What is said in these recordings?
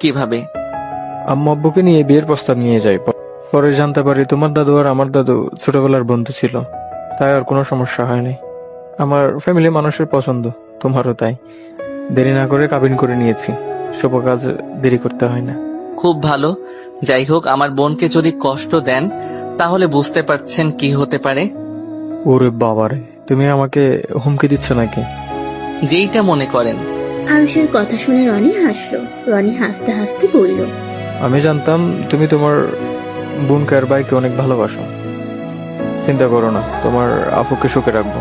কিভাবে? আম্মু আব্বুকে নিয়ে বিয়ের প্রস্তাব নিয়ে যাই। পরে জানতে পারি তোমার দাদু আর আমার দাদু ছোটবেলার বন্ধু ছিল, তাই আর কোনো সমস্যা হয়নি। আমার ফ্যামিলি মানুষের পছন্দ, তোমারও তাই। দেরি না করে কাবিন করে নিয়েছি, শুভ কাজ দেরি করতে হয় না। খুব ভালো। যাই হোক, আমার বোনকে যদি কষ্ট দেন তাহলে বুঝতে পারছেন কি হতে পারে। ওরে বাবারে, তুমি আমাকে হুমকি দিচ্ছ নাকি? যেইটা মনে করেন। আরুষের কথা শুনে রনি হাসলো। রনি হাসতে হাসতে বলল, আমি জানতাম তুমি তোমার বোনকে আর ভাইকে অনেক ভালোবাসো। চিন্তা করো না, তোমার আপুকে সুখে রাখবো,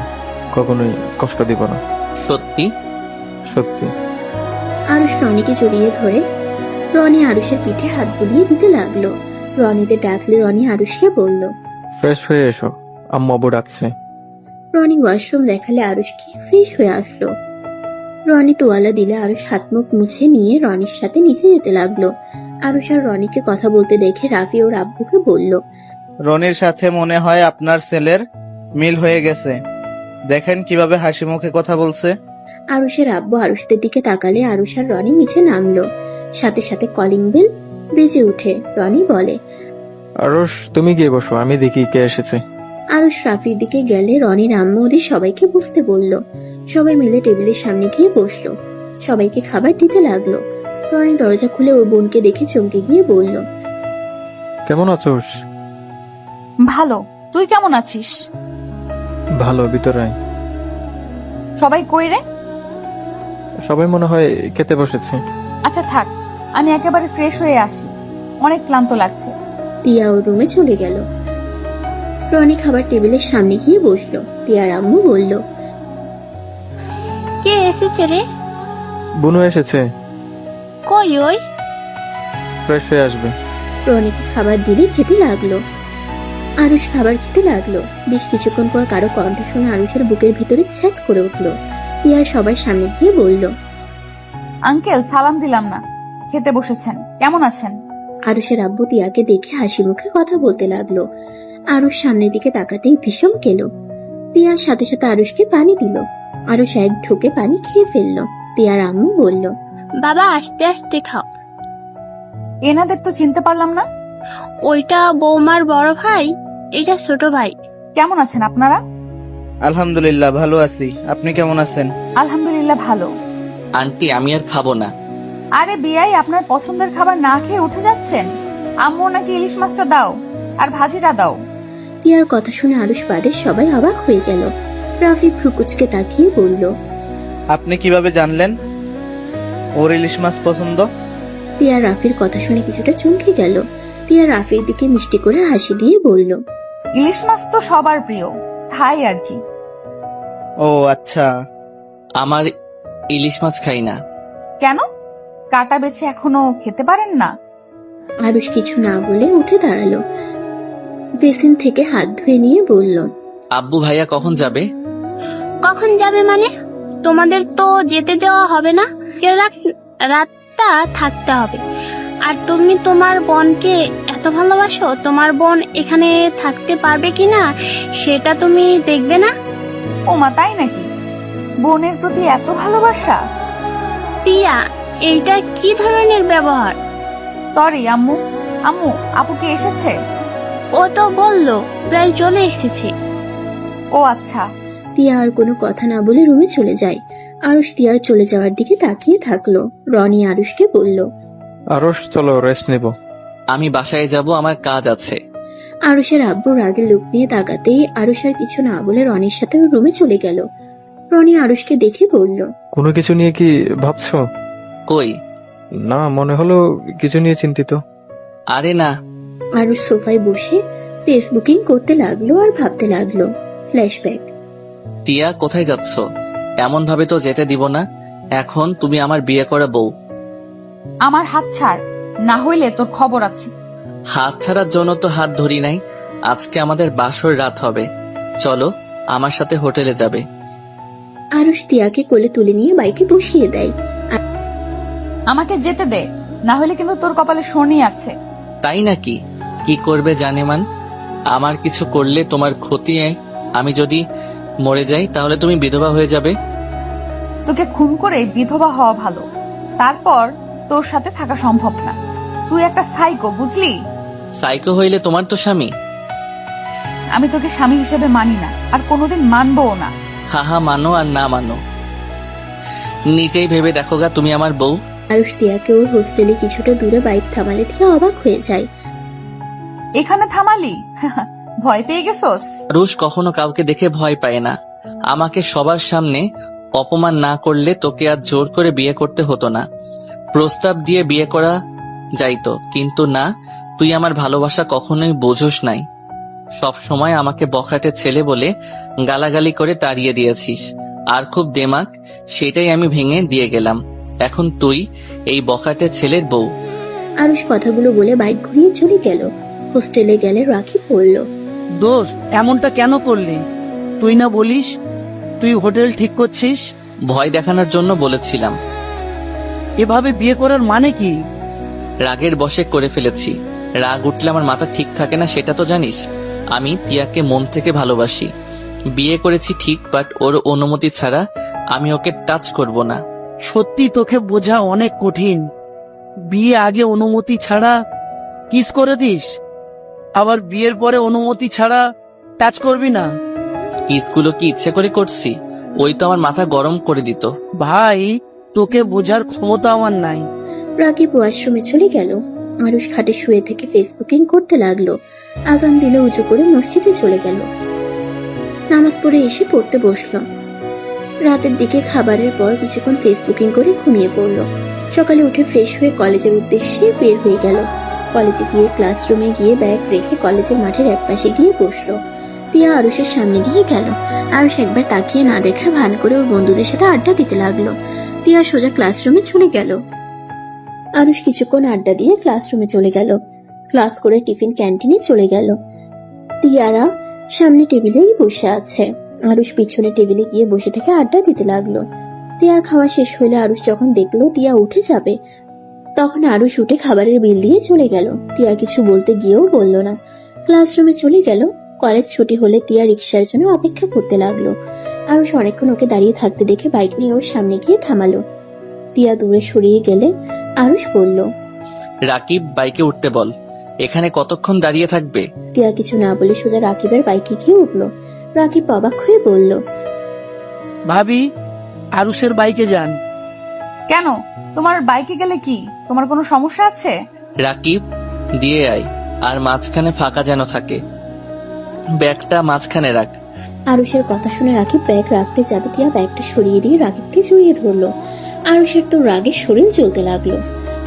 কখনোই কষ্ট দিব না। সত্যি? সত্যি। আরুষ রনিকে জড়িয়ে ধরে রনি আরুষের পিঠে হাত বুলিয়ে দিতে লাগলো। রনিতে ডাকলে রনি আরুষকে বলল, ফ্রেশ হয়ে এসো, আম্মু আব্বু ডাকছে। রনি ওয়াশরুম দেখালে আরুষকে ফ্রেশ হয়ে আসলো। রনি তোয়ালা দিলে আরুষ হাত মুখ মুছে নিয়ে রনির সাথে নিচে যেতে লাগলো। আরুষ আর রনিকে কথা বলতে দেখে রাফি ওর আব্বুকে বলল, রনির সাথে মনে হয় আপনার ছেলের মিল হয়ে গেছে, দেখেন কিভাবে হাসি মুখে কথা বলছে। আরুষের আব্বু আরুষদের দিকে তাকালে আরুষ আর রনি নিচে নামলো। সাথে সাথে কলিং বেল বেজে উঠে। রনি বলে, আরশ, তুমি গিয়ে বসো, আমি দেখি কে এসেছে। আরুষ রাফির দিকে গেলে রনির আম্মু ওদের সবাইকে বসতে বলল। সবাই মিলে টেবিলের সামনে গিয়ে বসলো। সবাইকে খাবার দিতে লাগলো। রনি দরজা খুলে ওর বোনকে দেখে চমকে গিয়ে বলল, কেমন আছোস? ভালো, তুই কেমন আছিস? ভালো, ভিতরে আয়। সবাই কই রে? সবাই মনে হয় খেতে বসেছে। আচ্ছা থাক, আমি একেবারে ফ্রেশ হয়ে আসি, অনেক ক্লান্ত লাগছে। টিয়া ওর রুমে চলে গেল। রনি খাবার টেবিলের সামনে গিয়ে বসলো। টিয়ার আম্মু বলল, কে এসেছে রে? বুনু এসেছে, কই ওই? ফ্রেশ হয়ে আসবে। রনিকে খাবার দিলে খেতে লাগলো। আরুষ খাবার খেতে লাগলো। বেশ কিছুক্ষণ পর কারো কণ্ঠ শুনে আরুষের বুকের ভিতরে ছ্যাদ করে উঠলো। টিয়ার সবার সামনে গিয়ে বলল, আঙ্কেল, সালাম দিলাম না, খেতে বসেছেন, কেমন আছেন? আরুষের আব্বু টিয়াকে দেখে হাসি মুখে কথা বলতে লাগলো। আরুষ সামনের দিকে তাকাতেই ভীষণ খেলো। টিয়ার সাথে সাথে আরুষকে পানি দিল। আরুষ এক ঢোকে পানি খেয়ে ফেললো। টিয়ার আম্মু বলল, বাবা আস্তে আস্তে খাও। এনাদের তো চিনতে পারলাম না। ওইটা বৌমার বড় ভাই, এটা ছোট ভাই। কেমন আছেন আপনারা? আলহামদুলিল্লাহ ভালো আছি, আপনি কেমন আছেন? আলহামদুলিল্লাহ ভালো। আন্টি, আমি আর খাবো না। আরে বিয়াই, আপনার পছন্দের খাবার না খেয়ে উঠে যাচ্ছেন? আম্মু নাকি ইলিশ মাছটা দাও আর ভাজিটা দাও। টিয়ার কথা শুনে আরুষ বাদে সবাই অবাক হয়ে গেল। রাফি ফ্রুকুচকে তাকিয়ে বলল, আপনি কিভাবে জানলেন ওর ইলিশ মাছ পছন্দ? টিয়া রাফির কথা শুনে কিছুটা চমকে গেল। টিয়া রাফির দিকে মিষ্টি করে হাসি দিয়ে বলল, ইলিশ মাছ তো সবার প্রিয়, খাই আর কি। ও আচ্ছা। আমার ইলিশ মাছ খাই না। কেন? কাটা বেছে এখনো খেতে পারেন না? আরুষ কিছু না বলে উঠে দাঁড়ালো। বেসিন থেকে হাত ধুয়ে নিয়ে বলল, আব্বু ভাইয়া কখন যাবে? কখন যাবে মানে? তোমাদের তো যেতে দেওয়া হবে না, রাতটা থাকতে হবে। আর তুমি তোমার বোনকে এত ভালোবাসো, তোমার বোন এখানে থাকতে পারবে কিনা সেটা তুমি দেখবে না? ও মা, তাই নাকি? বোনের প্রতি এত ভালোবাসা? টিয়া, এইটা কি ধরনের ব্যবহার? সরি আম্মু। আম্মু, আপু কি এসেছে? ও তো বললো প্রায় চলে এসেছে। ও আচ্ছা। টিয়া আর কোনো কথা না বলে রুমে চলে যায়। আরুষ টিয়ার চলে যাওয়ার দিকে তাকিয়ে থাকলো। রনি আরুষকে বলল, আরশ, চলো রেস্ট নেব। আমি বাসায় যাব, আমার কাজ আছে। আরুষের আব্বু রাগে লুক নিয়ে তাকাতেই আরুষ আর কিছু না বলে রনির সাথে ওর রুমে চলে গেল। রনি আরুষকে দেখে বলল, কোনো কিছু নিয়ে কি ভাবছো? কই? না, মনে হলো কিছু নিয়ে চিন্তিত। আরে না। আরুষ সোফায় বসে ফেসবুকিং করতে লাগলো আর ভাবতে লাগলো। ফ্ল্যাশব্যাক। টিয়া, কোথায় যাচ্ছ? এমন ভাবে তো যেতে দিব না। এখন তুমি আমার বিয়ে করা বউ। আমার হাত ছাড়, না হইলে তোর খবর আছে। হাত ছাড়ার জন্য তো হাত ধরি নাই। আজকে আমাদের বাসর রাত হবে, চলো আমার সাথে হোটেলে যাবে। আরুষ টিয়াকে কোলে তুলে নিয়ে বাইকে বসিয়ে দেয়। আমাকে যেতে দে, না হইলে কিন্তু তোর কপালে শনি আছে। তাই নাকি? কি করবে জানেমান? আমার কিছু করলে তোমার ক্ষতি। আমি যদি মরে যাই তাহলে তুমি বিধবা হয়ে যাবে। তোকে খুন করে বিধবা হওয়া ভালো, তারপর তোর সাথে থাকা সম্ভব না। তুই একটা সাইকো, বুঝলি? সাইকো হইলে তোমার তো স্বামী। আমি তোকে স্বামী হিসেবে মানি না, আর কোনোদিন মানবও না। হাহা, মানো আর না মানো, নিজেই ভেবে দেখো গা, তুমি আমার বউ। আরুষ তিয়াকে ওর হোস্টেলে কিছুটা দূরে বাইক থামালে তিয়া অবাক হয়ে যায়। এখানে থামালি? ভয় পেয়ে গেছোস? আরুষ কখনো কাউকে দেখে ভয় পায় না। আমাকে সবার সামনে অপমান না করলে তোকে আর জোর করে বিয়ে করতে হতো না। প্রস্তাব দিয়ে বিয়ে করা যাইতো, কিন্তু না, তুই আমার ভালোবাসা কখনোই বোঝোস নাই। সব সময় আমাকে বখাটে ছেলে বলে গালাগালি করে তাড়িয়ে দিয়েছিস, আর খুব দেমাক, সেটাই আমি ভেঙে দিয়ে গেলাম। এখন তুই এই বখাটে ছেলের বউ। আরুষ কথাগুলো বলে বাইক ঘুরিয়ে চলে গেল। হোস্টেলে গেলে রাকিব বলল, দোস্ত, এমনটা কেন করলি? তুই না বলিস তুই হোটেল ঠিক করছিস? ভয় দেখানোর জন্য বলেছিলাম। এভাবে বিয়ে করার মানে কি? রাগের বশে করে ফেলেছি। রাগ উঠলে আমার মাথা ঠিক থাকে না, সেটা তো জানিস। আমি তিয়াকে মন থেকে ভালোবাসি। বিয়ে করেছি ঠিক, বাট ওর অনুমতি ছাড়া আমি ওকে টাচ করব না। সত্যি তোকে বোঝা অনেক কঠিন। বিয়ে আগে অনুমতি ছাড়া কিস করে দিস, আবার বিয়ের পরে অনুমতি ছাড়া টাচ করবি না। কিসগুলো কি ইচ্ছে করে করছি? ওই তো আমার মাথা গরম করে দিত। ভাই, তোকে বোঝার ক্ষমতা আমার নাই। রাকিব ওয়াশরুমে চলে গেল। আরুষ খাটে শুয়ে থেকে ফেসবুকিং করতে লাগলো। আজান দিলে উঁচু করে মসজিদে চলে গেল। নামাজ পড়ে এসে পড়তে বসলো। রাতের দিকে খাবারের পর কিছুক্ষণ ফেসবুকিং করে ঘুমিয়ে পড়লো। সকালে উঠে ফ্রেশ হয়ে কলেজের উদ্দেশ্যে বের হয়ে গেল। কলেজে গিয়ে ক্লাসরুমে গিয়ে ব্যাগ রেখে কলেজের মাঠের একপাশে গিয়ে বসলো। তিয়া আরুষের সামনে দিয়ে গেল। আরুষ একবার তাকিয়ে না দেখার ভান করে ওর বন্ধুদের সাথে আড্ডা দিতে লাগলো। তিয়া সোজা ক্লাসরুমে চলে গেল। আরুষ কিছুক্ষণ আড্ডা দিয়ে ক্লাসরুমে চলে গেল। ক্লাস করে টিফিন ক্যান্টিনে চলে গেল। তিয়ারা সামনে টেবিলেই বসে আছে। আরুষ পিছনে টেবিলে গিয়ে বসে থেকে আড্ডা দিতে লাগলো। তিয়ার খাওয়া শেষ হলে আরুষ যখন দেখলো তিয়া উঠে যাবে, তখন আরুষ উঠে খাবারের বিল দিয়ে চলে গেল। তিয়া কিছু বলতে গিয়েও বলল না, ক্লাসরুমে চলে গেল। কলেজ ছুটি হলে তিয়া রিক্সার জন্য অপেক্ষা করতে লাগলো। আরুষ অনেকক্ষণ ওকে দাঁড়িয়ে থাকতে দেখে বাইক নিয়ে ওর সামনে গিয়ে থামালো। তিয়া দূরে সরিয়ে গেলে আরুষ বলল, রাকিব, বাইকে উঠতে বল। এখানে কতক্ষণ দাঁড়িয়ে থাকবে? তিয়া কিছু না বলে সোজা রাকিবের বাইকে গিয়ে উঠলো। রাকিব অবাক হয়ে বলল, ভাবি, আরুষের বাইকে যান। কেন? তোমার বাইকে গেলে কি তোমার কোনো সমস্যা আছে? রাকিব, দিয়ে আয়, আর মাঝখানে ফাঁকা যেন থাকে। ব্যাগটা মাঝখানে রাখ। আরুষের কথা শুনে রাকিব ব্যাগ রাখতে যাবে, তিয়া ব্যাগটা সরিয়ে দিয়ে রাকিবকে জড়িয়ে ধরলো। আরুষের তো রাগে শরীর জ্বলতে লাগলো।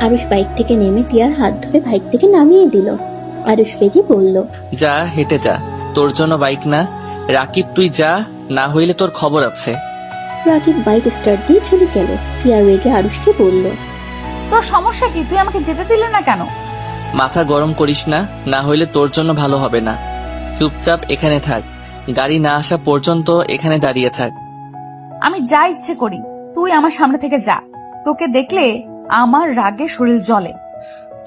আরুষ বাইক থেকে নেমে তিয়ার হাত ধরে বাইক থেকে নামিয়ে দিল। আরুষ রেগে বলল, যা, হেঁটে যা, তোর জন্য বাইক না। রাকিব, তুই যা, না হইলে তোর খবর আছে। রাকিব বাইক স্টার্ট দিয়ে চলে গেল। তিয়া রেগে আরুষকে বলল, তোর সমস্যা কি? তুই আমাকে যেতে দিলে না কেন? মাথা গরম করিস না, না হইলে তোর জন্য ভালো হবে না। চুপচাপ এখানে থাক, গাড়ি না আসা পর্যন্ত এখানে দাঁড়িয়ে থাক। আমি যা ইচ্ছে করি, তুই আমার সামনে থেকে যা। তোকে দেখলে আমার রাগে শরীর জ্বলে।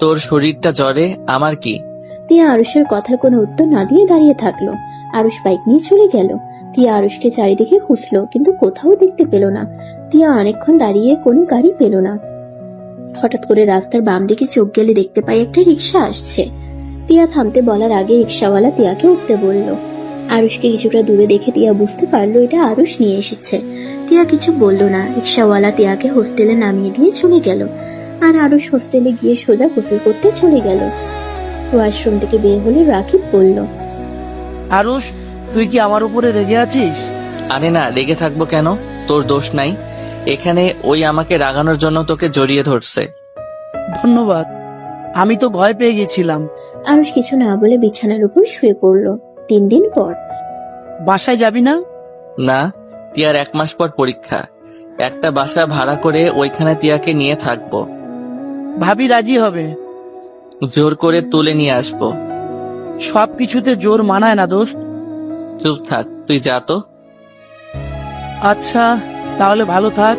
তোর শরীরটা জ্বরে, আমার কি? তিয়া আরুষের কথার কোনো উত্তর না দিয়ে দাঁড়িয়ে থাকলো। আরুষ বাইক নিয়ে চলে গেল। তিয়া আরুষকে চারিদিকে খুঁজলো, কিন্তু কোথাও দেখতে পেল না। তিয়া অনেকক্ষণ দাঁড়িয়ে কোনো গাড়ি পেল না। হঠাৎ করে রাস্তার বাম দিকে চোখ গেলে দেখতে পাই একটা রিক্সা আসছে। তিয়া থামতে বলার আগে রিক্সাওয়ালা তিয়াকে উঠতে বলল। আরুষকে কিছুটা দূরে দেখে তিয়া বুঝতে পারলো এটা আরুষ নিয়ে এসেছে। তিয়া কিছু বলল না। রিক্সাওয়ালা তিয়াকে হোস্টেলে নামিয়ে দিয়ে চলে গেল। আর আরুষ হোস্টেলে গিয়ে সোজা গোসল করতে চলে গেল। ওয়াশরুম থেকে বের হলে রাকিব বলল, আরুষ, তুই কি আমার উপরে রেগে আছিস? আরে না, রেগে থাকবো কেন? তোর দোষ নাই। এখানে ওই আমাকে রাগানোর জন্য তোকে জড়িয়ে ধরছে। ধন্যবাদ, আমি তো ভয় পেয়ে গেছিলাম। আরুষ কিছু না বলে বিছানার উপর শুয়ে পড়ল। 3 দিন পর। বাসায় যাবি না? না, তিয়ার 1 মাস পর পরীক্ষা। একটা বাসা ভাড়া করে ওইখানে তিয়াকে নিয়ে থাকবো। ভাবি রাজি হবে? জোর করে তুলে নিয়ে আসবো। সবকিছুতে জোর মানায় না দোস্ত। চুপ থাক, তুই যা তো। আচ্ছা, তাহলে ভালো থাক,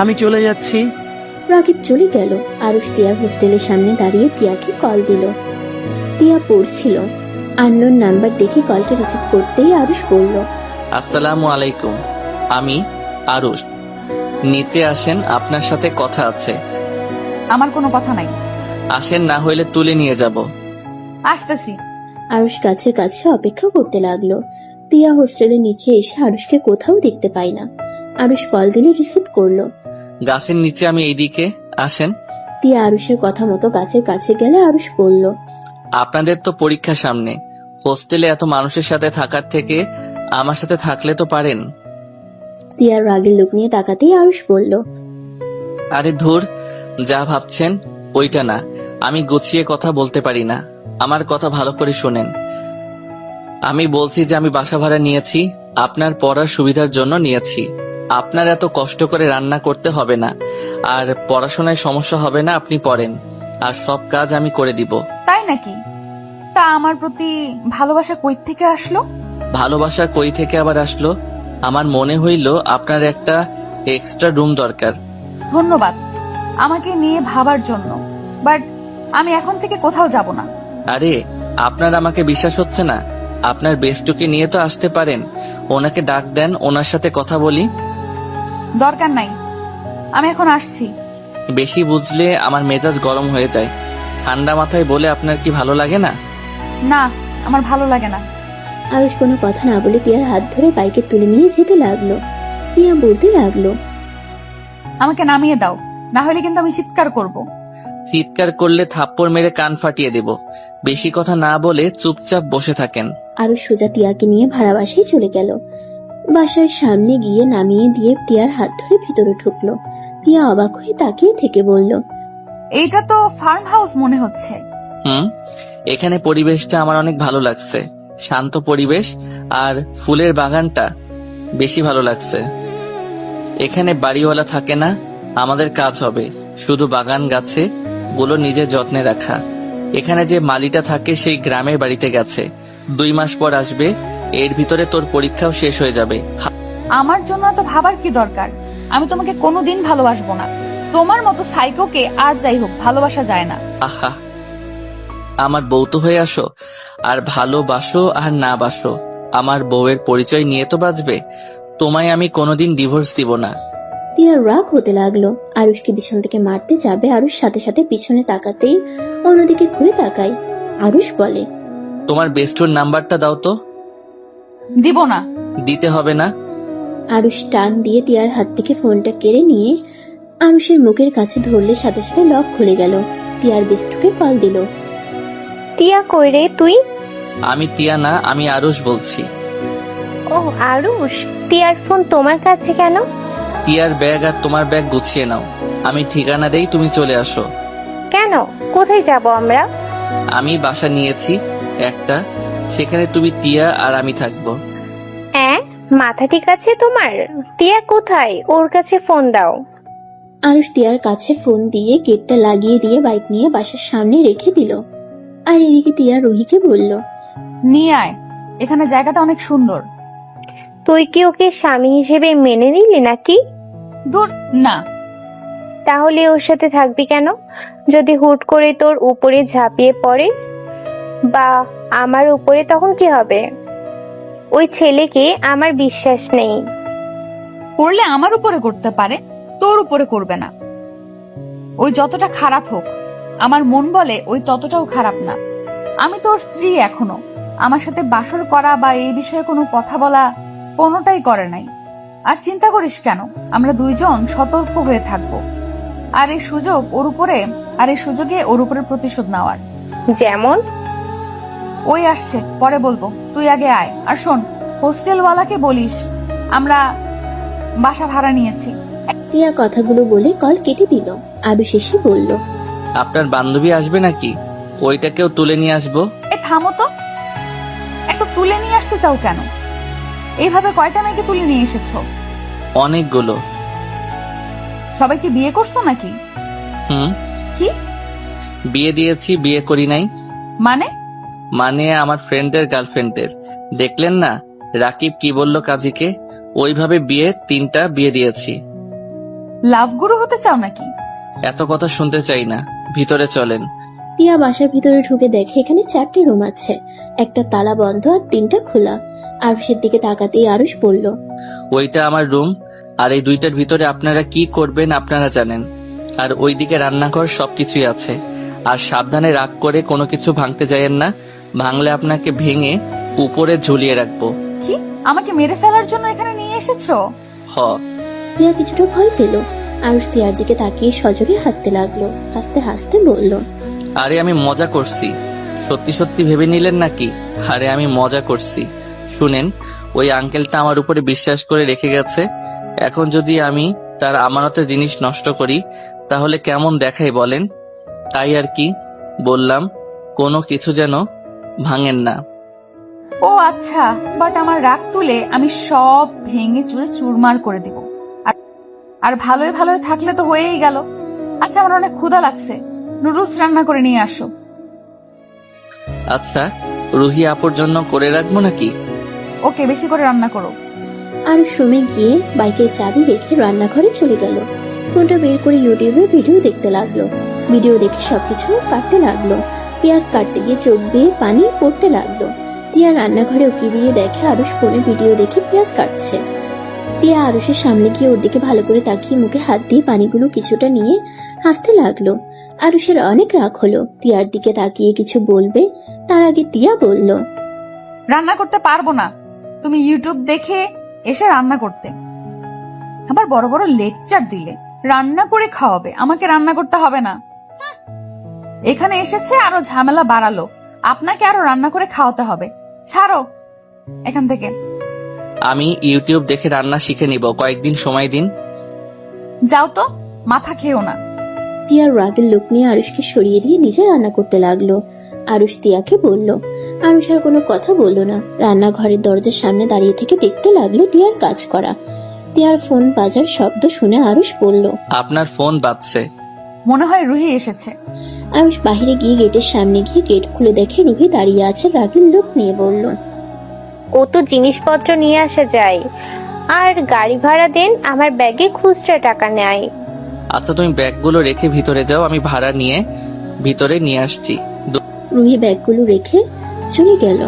আমি চলে যাচ্ছি। রাকিব চলে গেল। আরুষ তিয়ার হোস্টেলের সামনে দাঁড়িয়ে তিয়াকে কল দিল। তিয়া পড়ছিল। আননোন নাম্বার দেখে কলটা রিসিভ করতেই আরুষ বলল, আসসালামু আলাইকুম, আমি আরুষ। নিচে আসেন, আপনার সাথে কথা আছে। আমার কোনো কথা নাই। আসেন, না হইলে তুলে নিয়ে যাব। আসতেছি। আরুষ গাছের কাছে অপেক্ষা করতে লাগলো। তিয়া হোস্টেলের নিচে এসে আরুষকে কোথাও দেখতে পায় না। আরুষ কল দিলে রিসিভ করলো। গাছের নিচে, আমি এইদিকে, আসেন। তিয়া আরুষের কথা মতো গাছের কাছে গেলে আরুষ বলল, আপনাদের তো পরীক্ষা সামনে, হোস্টেলে এত মানুষের সাথে থাকার থেকে আমার সাথে থাকলে তো পারেন। তিয়ার রাগের লোক নিয়ে তাকাতেই আরুষ বলল, আরে ধুর, যা ভাবছেন ওইটা না। আমি গুছিয়ে কথা বলতে পারি না, আমার কথা ভালো করে শোনেন। আমি বলছি যে আমি বাসা ভাড়া নিয়েছি, আপনার পড়ার সুবিধার জন্য নিয়েছি। আপনার এত কষ্ট করে রান্না করতে হবে না, আর পড়াশোনায় সমস্যা হবে না। আপনি পড়েন, আর সব কাজ আমি করে দিব। তাই নাকি? তা আমার প্রতি ভালোবাসা কই থেকে আসলো? ভালোবাসা কই থেকে আবার আসলো? আমার মনে হইল আপনার একটা এক্সট্রা রুম দরকার। ধন্যবাদ আমাকে নিয়ে ভাবার জন্য, বাট আমি এখন থেকে কোথাও যাব না। আরে, আপনার আমাকে বিশ্বাস হচ্ছে না? আপনার বেস্টুকে নিয়ে তো আসতে পারেন। ওনাকে ডাক দেন, ওনার সাথে কথা বলি। দরকার নাই, আমি এখন আসছি। বেশি বুঝলে আমার মেজাজ গরম হয়ে যায়। ঠান্ডা মাথায় বলে আপনার কি ভালো লাগে না? না, আমার ভালো লাগে না। আরুষ কোনো কথা না বলে তিয়ার হাত ধরে বাইকে তুলে নিয়ে যেতে লাগলো। তিয়া বলতে লাগলো, আমাকে নামিয়ে দাও, না হলে কিন্তু আমি চিৎকার করব। চিৎকার করলে থাপ্পড় মেরে কান ফাটিয়ে দেব। বেশি কথা না বলে চুপচাপ বসে থাকেন। আরুষ সোজা তিয়াকে নিয়ে ভাড়া বাসায় চলে গেল। বাসার সামনে গিয়ে নামিয়ে দিয়ে তিয়ার হাত ধরে ভিতরে ঢুকলো। তিয়া অবাক হয়ে তাকিয়ে থেকে বলল, এইটা তো ফার্ম হাউস মনে হচ্ছে। এখানে পরিবেশটা আমার অনেক ভালো লাগছে। শান্ত পরিবেশ, আর ফুলের বাগানটা বেশি ভালো লাগছে। এখানে বাড়িওয়ালা থাকে না, আমাদের কাজ হবে শুধু বাগান গাছে গুলো নিজের যত্নে রাখা। এখানে যে মালিটা থাকে সেই গ্রামের বাড়িতে গেছে, 2 মাস পর আসবে। এর ভিতরে তোর পরীক্ষাও শেষ হয়ে যাবে। আমার জন্য এত ভাবার কি দরকার? আমি তোমাকে কোনোদিন ভালোবাসবো না। তোমার মতো সাইকোকে আর যাই হোক ভালোবাসা যায় না। আহা, আমার বউ তো হয়ে আসো, আর ভালোবাসো আর না বাসো, আমার বউয়ের পরিচয় নিয়ে তো বাঁচবে। তোমায় আমি কোনোদিন ডিভোর্স দিব না। তিয়ার রাগ হতে লাগলো। আরুষকে পিছন থেকে মারতে যাবে, আরুষ সাথে সাথে পিছনে তাকাতেই অন্যদিকে ঘুরে তাকায়। আরুষ বলে, তোমার বেস্টুর নাম্বারটা দাও তো। দিব না। দিতে হবে না। আরুষ টান দিয়ে তিয়ার হাত থেকে ফোনটা কেড়ে নিয়ে আরুষের মুখের কাছে ধরলে সাথে সাথে লক খুলে গেল। তিয়ার বেস্টুকে কল দিল। টিয়া কই রে তুই? আমি টিয়া না, আমি আরুষ বলছি। ও আরুষ, টিয়ার ফোন তোমার কাছে কেন? টিয়ার ব্যাগ আর তোমার ব্যাগ গুছিয়ে নাও। আমি ঠিকানা দেই, তুমি চলে আসো। কেন? কোথায় যাব আমরা? আমি বাসা নিয়েছি একটা, সেখানে তুমি, টিয়া আর আমি থাকবো। মাথা ঠিক আছে তোমার? টিয়া কোথায়? ওর কাছে ফোন দাও। আরুষ তিয়ার কাছে ফোন দিয়ে গেটটা লাগিয়ে দিয়ে বাইক নিয়ে বাসার সামনে রেখে দিল। আর এদিকে তিয়া রুহিকে বলল, নিয়ে আয়, এখানে জায়গাটা অনেক সুন্দর। তুই কি ওকে স্বামী হিসেবে মেনে নিলি নাকি? দূর না। তাহলে ওর সাথে থাকবি কেন? যদি হুট করে তোর উপরে ঝাঁপিয়ে পড়ে বা আমার উপরে, তখন কি হবে? ওই ছেলেকে আমার বিশ্বাস নেই। করলে আমার উপরে করতে পারে, তোর উপরে করবে না। ওই যতটা খারাপ হোক, আমার মন বলে ওই ততটাও খারাপ না। আমি তোর স্ত্রী এখনো। আমার সাথে বাসর করা বা এই বিষয়ে কোনো কথা বলা কোনোটাই করে নাই। আর চিন্তা করিস কেন, আমরা দুইজন সতর্ক হয়ে থাকবো। আর এই সুযোগে ওর উপরে প্রতিশোধ নেওয়ার। যেমন? ওই আসছে, পরে বলবো, তুই আগে আয়। আর শোন, হোস্টেলওয়ালাকে বলিস আমরা বাসা ভাড়া নিয়েছি। তিয়া কথাগুলো বলে কল কেটে দিল। আরুষ এসে বলল, আপনার বান্ধবী আসবে নাকি? ওইটাকেও তুলে নিয়ে আসবো। থামো তো, একটা তুলে নিয়ে আসতে চাও কেন? এইভাবে কয়টা মেয়েকে তুলে নিয়ে এসেছো? অনেকগুলো। সবাইকে বিয়ে করছো নাকি? কি বিয়ে দিয়েছি, বিয়ে করি নাই। মানে আমার ফ্রেন্ডের গার্লফ্রেন্ডের। দেখলেন না রাকিব কি বলল কাজীকে? ওইভাবে 3টা বিয়ে দিয়েছি। লাভ গুরু হতে চাও নাকি? এত কথা শুনতে চাই না, ভিতরে চলেন। তিয়া বাসার ভিতরে ঢুকে দেখে এখানে 4টে রুম আছে, একটা তালা বন্ধ আর 3টা খোলা। আরুষের দিকে তাকাতেই আরুষ বলল, ওইটা আমার রুম, আর এই 2টার ভিতরে আপনারা কি করবেন আপনারা জানেন। আর ওইদিকে রান্নাঘর সবকিছুই আছে। আর সাবধানে রাগ করে কোনো কিছু ভাঙতে যায়েন না, ভাঙলে আপনাকে ভেঙে উপরে ঝুলিয়ে রাখবো। কি, আমাকে মেরে ফেলার জন্য এখানে নিয়ে এসেছো? হ। তিয়া কিছুটা ভয় পেল। আরুষ তিয়ার দিকে তাকিয়ে সজোরে হাসতে লাগলো। হাসতে হাসতে বলল, আরে আমি মজা করছি, সত্যি সত্যি ভেবে নিলেন নাকি? আরে আমি মজা করছি। শুনেন, ওই আঙ্কেলটা আমার উপরে বিশ্বাস করে রেখে গেছে, এখন যদি আমি তার আমানতের জিনিস নষ্ট করি তাহলে কেমন দেখাই বলেন? তাই আর কি বললাম, কোনো কিছু যেন ভাঙেন না। ও আচ্ছা, বাট আমার রাগ তুলে আমি সব ভেঙে চুরে চুরমার করে দিব। আর ভালোই ভালোই থাকলে তো হয়েই গেল। আচ্ছা, আমার অনেক ক্ষুধা লাগছে, নুডলস রান্না করে নিয়ে আসো। আচ্ছা, রুহি আপুর জন্য করে রাখবো নাকি? ওকে, বেশি করে রান্না করো। আরুষ রুমে গিয়ে বাইকের চাবি রেখে রান্নাঘরে চলে গেল। ফোনটা বের করে ইউটিউবে ভিডিও দেখতে লাগলো। ভিডিও দেখে সবকিছু কাটতে লাগলো। পেঁয়াজ কাটতে গিয়ে চোখ বেয়ে পানি পড়তে লাগলো। তিয়া রান্নাঘরে উকি দিয়ে দেখে আরুষ ফোনে ভিডিও দেখে পেঁয়াজ কাটছে। তিয়া আরুষের সামনে গিয়ে ওর দিকে ভালো করে তাকিয়ে মুখে হাত দিয়ে পানিগুলো কিছুটা নিয়ে হাসতে লাগলো। আরুষের অনেক রাগ হলো। তিয়ার দিকে তাকিয়ে কিছু বলবে, তার আগে তিয়া বলল, রান্না করতে পারবো না, তুমি ইউটিউব দেখে এসে রান্না করতে। আবার বড় বড় লেকচার দিলে, রান্না করে খাওয়াবে, আমাকে রান্না করতে হবে না। হুঁ, এখানে এসেছে আরো ঝামেলা বাড়ালো, আপনাকে আরো রান্না করে খাওয়াতে হবে। ছাড়ো এখান থেকে। আমি ইউটিউব দেখে রান্না শিখে নিব, কয়েকদিন সময় দিন। যাও তো, মাথা খেও না। তিয়ার রাগের লোক নিয়ে আরুষকে সরিয়ে দিয়ে নিজে রান্না করতে লাগলো। আরুষ তিয়াকে বলল। আরুষ আর কোনো কথা বলল না। রান্নাঘরের দরজার সামনে দাঁড়িয়ে থেকে দেখতে লাগলো তিয়ার কাজ করা। তিয়ার ফোন বাজার শব্দ শুনে আরুষ বলল, আপনার ফোন বাজছে। মনে হয় রুহি এসেছে। আরুষ বাহিরে গিয়ে গেটের সামনে গিয়ে গেট খুলে দেখে রুহি দাঁড়িয়ে আছে রাগের লোক নিয়ে। বলল, ও তো জিনিসপত্র নিয়ে আসা যায়, আর গাড়ি ভাড়া দেন, আমার ব্যাগে খুচরা টাকা নেয়। আচ্ছা, তুমি ব্যাগগুলো রেখে ভিতরে যাও, আমি ভাড়া নিয়ে ভিতরে নিয়ে আসছি। রুহি ব্যাগগুলো রেখে চলে গেল।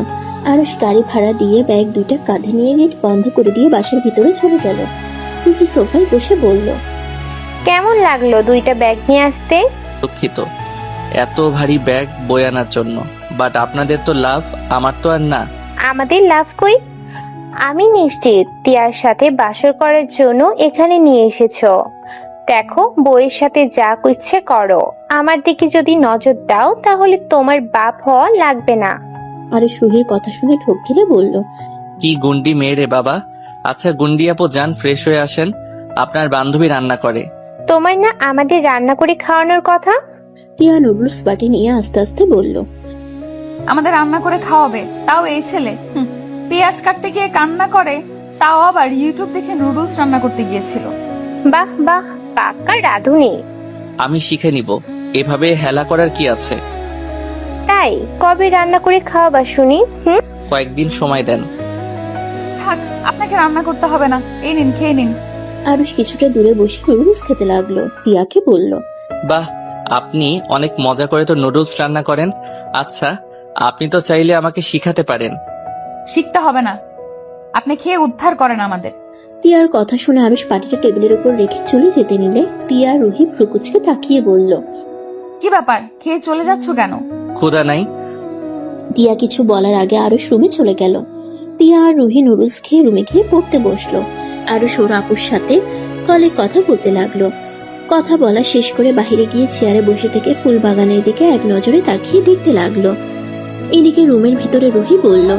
আরুষ গাড়ি ভাড়া দিয়ে ব্যাগ দুইটা কাঁধে নিয়ে গেট বন্ধ করে দিয়ে বাসার ভিতরে চলে গেল। রুহি সোফায় বসে বলল, কেমন লাগলো দুইটা ব্যাগ নিয়ে আসতে? দুঃখিত এত ভারী ব্যাগ বয়ে আনার জন্য, বাট আপনাদের তো লাভ, আমার তো আর না। আমাদের লাভ কই? আমি নিশ্চিত তিয়ার সাথে বাসর করার জন্য এখানে নিয়ে এসেছো। দেখো, বউয়ের সাথে যা ইচ্ছে করো, আমার দিকে যদি নজর দাও তাহলে তোমার বাপ হওয়া লাগবে না। আরুষ রুহির কথা শুনে ঢোক গিলে বলল, কি গুন্ডি মেয়ে রে বাবা। আচ্ছা গুন্ডি আপু, যান ফ্রেশ হয়ে আসেন, আপনার বান্ধবী রান্না করে। তোমার না আমাদের রান্না করে খাওয়ানোর কথা? তিয়া নুডলস বাটি নিয়ে আস্তে আস্তে বলল, আমাদের রান্না করে খাওয়াবে, তাও এই ছেলে। পেঁয়াজ কাটতে গিয়ে কান্না করে, তাও আবার ইউটিউব দেখে নুডলস রান্না করতে গিয়েছিল। বাহ বাহ, পাক্কা রাঁধুনি। আমি শিখে নিব, এভাবে হেলা করার কি আছে? তাই কবে রান্না করে খাওয়াবা শুনি? কয়েকদিন সময় দেন। থাক, আপনাকে রান্না করতে হবে না, এই নিন, খেয়ে নিন। আরুষ কিছুটা দূরে বসে নুডলস খেতে লাগলো। তিয়াকে বলল, বাহ, আপনি অনেক মজা করে তো নুডলস রান্না করেন। আচ্ছা, আপনি তো চাইলে আমাকে শিখাতে পারেন। শিখতে হবে না, আপনি খেয়ে উদ্ধার করেন আমাদের। তিয়ার কথা শুনে আরুষ পাটিটা টেবিলের উপর রেখে চলে যেতে নিলে তিয়া রুহি ভ্রুকুচকে তাকিয়ে বলল, কি ব্যাপার, খেয়ে চলে যাচ্ছ কেন? ক্ষুধা নাই। তিয়া কিছু বলার আগে আরুষ রুমে চলে গেল। তিয়া আর রুহি নুডলস খেয়ে রুমে গিয়ে পড়তে বসলো। আরুষ ওর আপুর সাথে কলে কথা বলতে লাগলো। কথা বলা শেষ করে বাহিরে গিয়ে চেয়ারে বসে থেকে ফুল বাগানের দিকে এক নজরে তাকিয়ে দেখতে লাগলো। এদিকে রুমের ভিতরে রুহি বলল,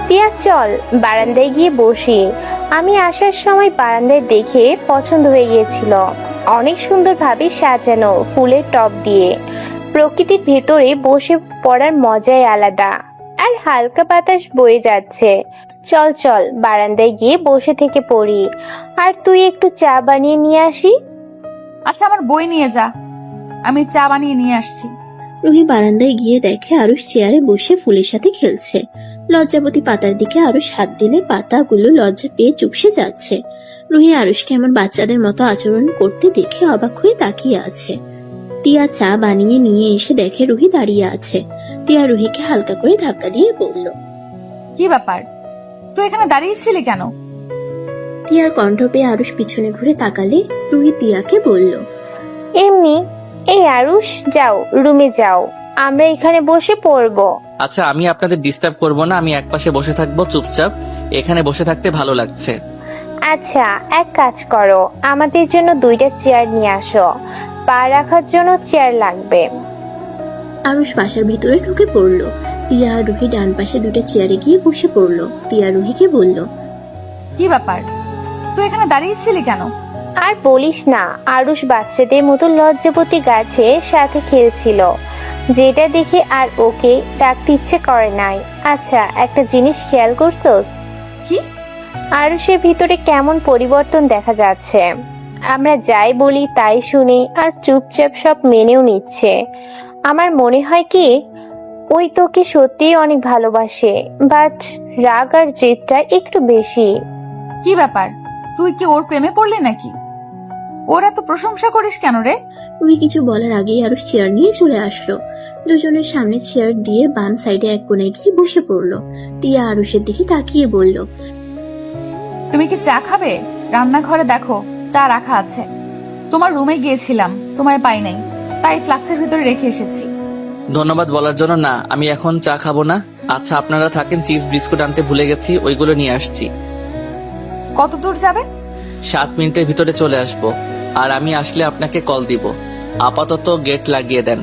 তিয়া চল বারান্দায় গিয়ে বসি। আমি আসার সময় বারান্দায় দেখে পছন্দ হয়ে গিয়েছিল, অনেক সুন্দরভাবে সাজানো ফুলের টব দিয়ে। প্রকৃতির ভেতরে বসে পড়ার মজাই আলাদা, আর হালকা বাতাস বয়ে যাচ্ছে। চল চল বারান্দায় গিয়ে বসে থেকে পড়ি, আর তুই একটু চা বানিয়ে নিয়ে আসি। আচ্ছা, আমার বই নিয়ে যা, আমি চা বানিয়ে নিয়ে আসছি। রুহি বারান্দায় গিয়ে দেখে আরুষ চেয়ারে বসে ফুলের সাথে খেলছে। লজ্জাবতী পাতার দিকে আরুষ হাত দিলে পাতাগুলো লজ্জা পেয়ে চুপসে যাচ্ছে। রুহি আরুষকে এমন বাচ্চাদের মতো আচরণ করতে দেখে অবাক হয়ে তাকিয়ে আছে। তিয়া চা বানিয়ে নিয়ে এসে দেখে রুহি দাঁড়িয়ে আছে। তিয়া রুহিকে হালকা করে ধাক্কা দিয়ে বলল, কি ব্যাপার, তুই এখানে দাঁড়িয়েছিলি কেন? তিয়ার কণ্ঠ পেয়ে আরুষ পিছনে ঘুরে তাকালে রুহি তিয়াকে বলল, এমনি। এই আরুষ, যাও রুমে যাও, আমরা এখানে বসে পড়বো। আচ্ছা, আমি আপনাদের ডিস্টার্ব করব না, আমি একপাশে বসে থাকবো চুপচাপ। এখানে বসে থাকতে ভালো লাগছে। আচ্ছা, এক কাজ করো, আমাদের জন্য 2টা চেয়ার নিয়ে আসো, পা রাখার জন্য চেয়ার লাগবে। আরুষ বাসার ভিতরে ঢুকে পড়লো। তিয়া আর রুহি ডান পাশে 2টা চেয়ারে গিয়ে বসে পড়লো। তিয়া রুহিকে বলল, কি ব্যাপার, তুই এখানে দাঁড়িয়েছিলি কেন? আর বলিস না, আরুষ বাচ্চাদের মতো লজ্জাবতী গাছের সাথে খেলছিল, যেটা দেখে আর ওকে ডাকতে ইচ্ছে করে নাই। আচ্ছা, একটা জিনিস খেয়াল করছোস? কি? আরুষের ভিতরে কেমন পরিবর্তন দেখা যাচ্ছে। আমরা যাই বলি তাই শুনে আর চুপচাপ সব মেনেও নিচ্ছে। আমার মনে হয় কি ওই তোকে সত্যিই অনেক ভালোবাসে, বাট রাগ আর জেদটা একটু বেশি। কি ব্যাপার, তুই কি ওর প্রেমে পড়লি নাকি? ওর এত প্রশংসা করিস কেন রে? রুহি কিছু বলার আগেই আরুষ চেয়ার নিয়ে চলে আসলো। দুজনের সামনে চেয়ার দিয়ে বাম সাইডে এক কোণে গিয়ে বসে পড়লো। তিয়া আরুষের দিকে তাকিয়ে বলল, তুমি কি চা খাবে? রান্নাঘরে দেখো চা রাখা আছে। তোমার রুমে গিয়েছিলাম, তোমায় পাই নাই, তাই ফ্লাক্সের ভিতরে রেখে এসেছি। ধন্যবাদ বলার জন্য না, আমি এখন চা খাবো না। আচ্ছা, আপনারা থাকেন, চিপস বিস্কুট আনতে ভুলে গেছি, ওইগুলো নিয়ে আসছি। কত দূর যাবে? 7 মিনিটের ভিতরে চলে আসবো, আর আমি আসলে আপনাকে কল দিব। আপাতত গেট লাগিয়ে দেন।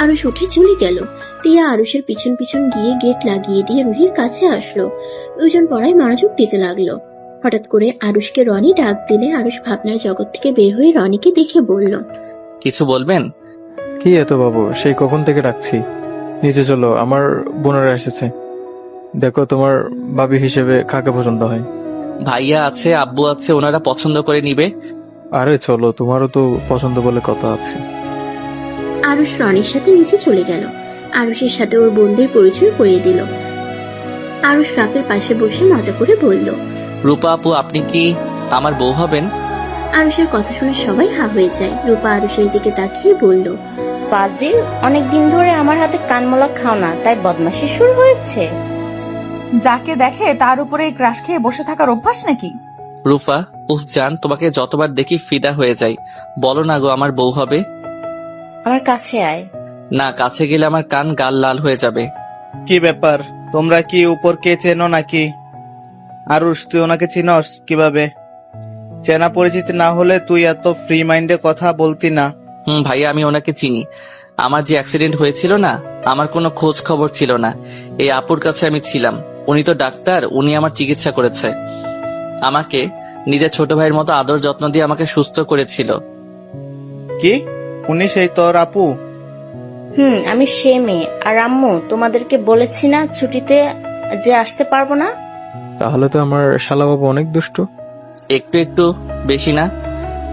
আরুষ উঠে চলে গেল। তিয়া আরুষের পিছন পিছন গিয়ে গেট লাগিয়ে দিয়ে রুহির কাছে আসলো। দুজন পড়ায় মনোযোগ দিতে লাগলো। হঠাৎ করে আরুষকে রনি ডাক দিলে আরুষ ভাবনার জগৎ থেকে বের হয়ে রনিকে দেখে বলল, কিছু বলবেন? কি এত বাবু, সেই কখন থেকে ডাকছি। নিচে চলো, আমার বোনেরা এসেছে। দেখো তোমার ভাবি হিসেবে কাকে পছন্দ হয়। ভাইয়া আছে, আব্বু আছে, ওনারা পছন্দ করে নিবে। আরে চলো, তোমারও তো পছন্দ বলে কথা আছে। আরুষ রনির সাথে নিচে চলে গেল। আরুষের সাথে ওর বোনদের পরিচয় করিয়ে দিল। আরুষ রাফের পাশে বসে মজা করে বলল, রূপা আপু, আপনি কি আমার বউ হবেন? আরুষের কথা শুনে সবাই হা হয়ে যায়। রূপা আরুষের দিকে তাকিয়ে বলল, ফাজিল, অনেকদিন ধরে আমার হাতে কানমলা খাও না, তাই বদমাশি শুরু হয়েছে। যাকে দেখে তার উপরে ক্রাশ খেয়ে বসে থাকার অভ্যাস নাকি? রূপা, উফ জান, তোমাকে যতবার দেখি ফিদা হয়ে যাই। বলো না গো, আমার বউ হবে? আমার কাছে আয়। না, কাছে গেলে আমার কান গাল লাল হয়ে যাবে। কি ব্যাপার, তোমরা কি উপরকে চেনো নাকি? আরুষ, তুই ওনাকে চিনস কিভাবে? চেনা পরিচিতি না হলে তুই এত ফ্রি মাইন্ডে কথা বলতি না। ভাইয়া, আমি ওনাকে চিনি। আমার যে অ্যাক্সিডেন্ট হয়েছিল না, আমার কোনো খোঁজ খবর ছিল না। এই আপুর কাছে আমি ছিলাম, উনি তো ডাক্তার, উনি আমার চিকিৎসা করেছে। আমাকে নিজের ছোট ভাইয়ের মতো আদর যত্ন দিয়ে আমাকে সুস্থ করেছিল। কি, উনি সেই তোর আপু? আমি সে মেয়ে। আর আম্মু, তোমাদেরকে বলেছি না ছুটিতে যে আসতে পারবো না? তাহলে তো আমার শালা বাবু অনেক দুষ্টু। একটু একটু বেশি না?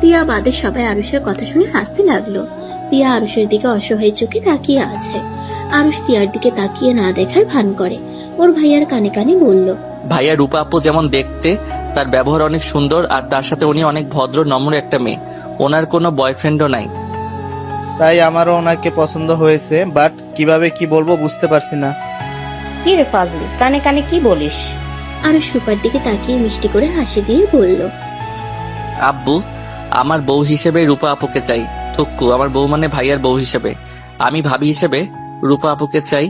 তিয়া বাদে সবাই আরুষের কথা শুনে হাসতে লাগলো। তিয়া আরুষের দিকে অসহায় চোখে তাকিয়ে আছে। আরুষ তিয়ার দিকে তাকিয়ে না দেখার ভান করে। ওর ভাইয়ার কানে কানে বলল, ভাইয়া, রূপা আপু যেমন দেখতে, তার ব্যবহার অনেক সুন্দর, আর তার সাথে উনি অনেক ভদ্র নম্র একটা মেয়ে। ওনার কোনো বয়ফ্রেন্ডও নাই। তাই আমারও ওনাকে পছন্দ হয়েছে, বাট কিভাবে কি বলবো বুঝতে পারছি না। কি রে ফাজিল, কানে কানে কি বলিস? আরুষ রূপার দিকে তাকিয়ে মিষ্টি করে হাসি দিয়ে বলল, আব্বু, আমার বউ হিসেবে রূপা আপুকে চাই। থুক্কু, আমার বউ মানে ভাইয়ার বউ হিসেবে। আমি ভাবি হিসেবে রূপা আপুকে চাই,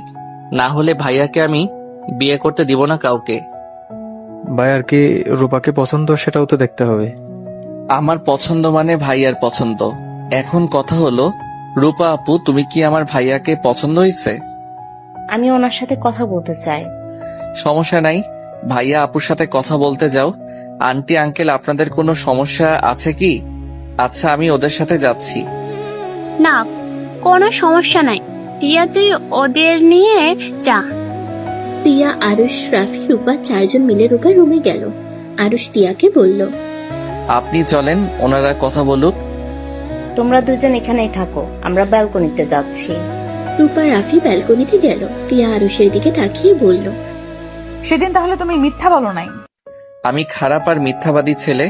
না হলে ভাইয়াকে আমি বিয়ে করতে দিব না কাউকে। ভাই আর কি রূপাকে পছন্দ, সেটাও তো দেখতে হবে। আমার পছন্দ মানে ভাইয়ার পছন্দ। এখন কথা হলো, রূপা আপু, তুমি কি আমার ভাইয়াকে পছন্দ হয়েছে? আমি ওনার সাথে কথা বলতে চাই। সমস্যা নাই, ভাইয়া আপুর সাথে কথা বলতে যাও। আন্টি আঙ্কেল, আপনাদের কোনো সমস্যা আছে কি? আচ্ছা, আমি ওদের সাথে যাচ্ছি। না, কোনো সমস্যা নাই। তিয়া, তুই ওদের নিয়ে যা। তিয়া, আরুষ, রাফি, রূপা 4 জন মিলে রূপার রুমে গেল। আরুষ তিয়াকে বলল, আপনি চলেন, ওনারা কথা বলুক। তোমরা দুজন এখানেই থাকো, আমরা ব্যালকনিতে যাচ্ছি। রূপা রাফি ব্যালকনিতে গেল। তিয়া আরুষের দিকে তাকিয়ে বলল, সেদিন তাহলে তুমি মিথ্যা বলো নাই? আমি খারাপ আর মিথ্যাবাদী ছেলে,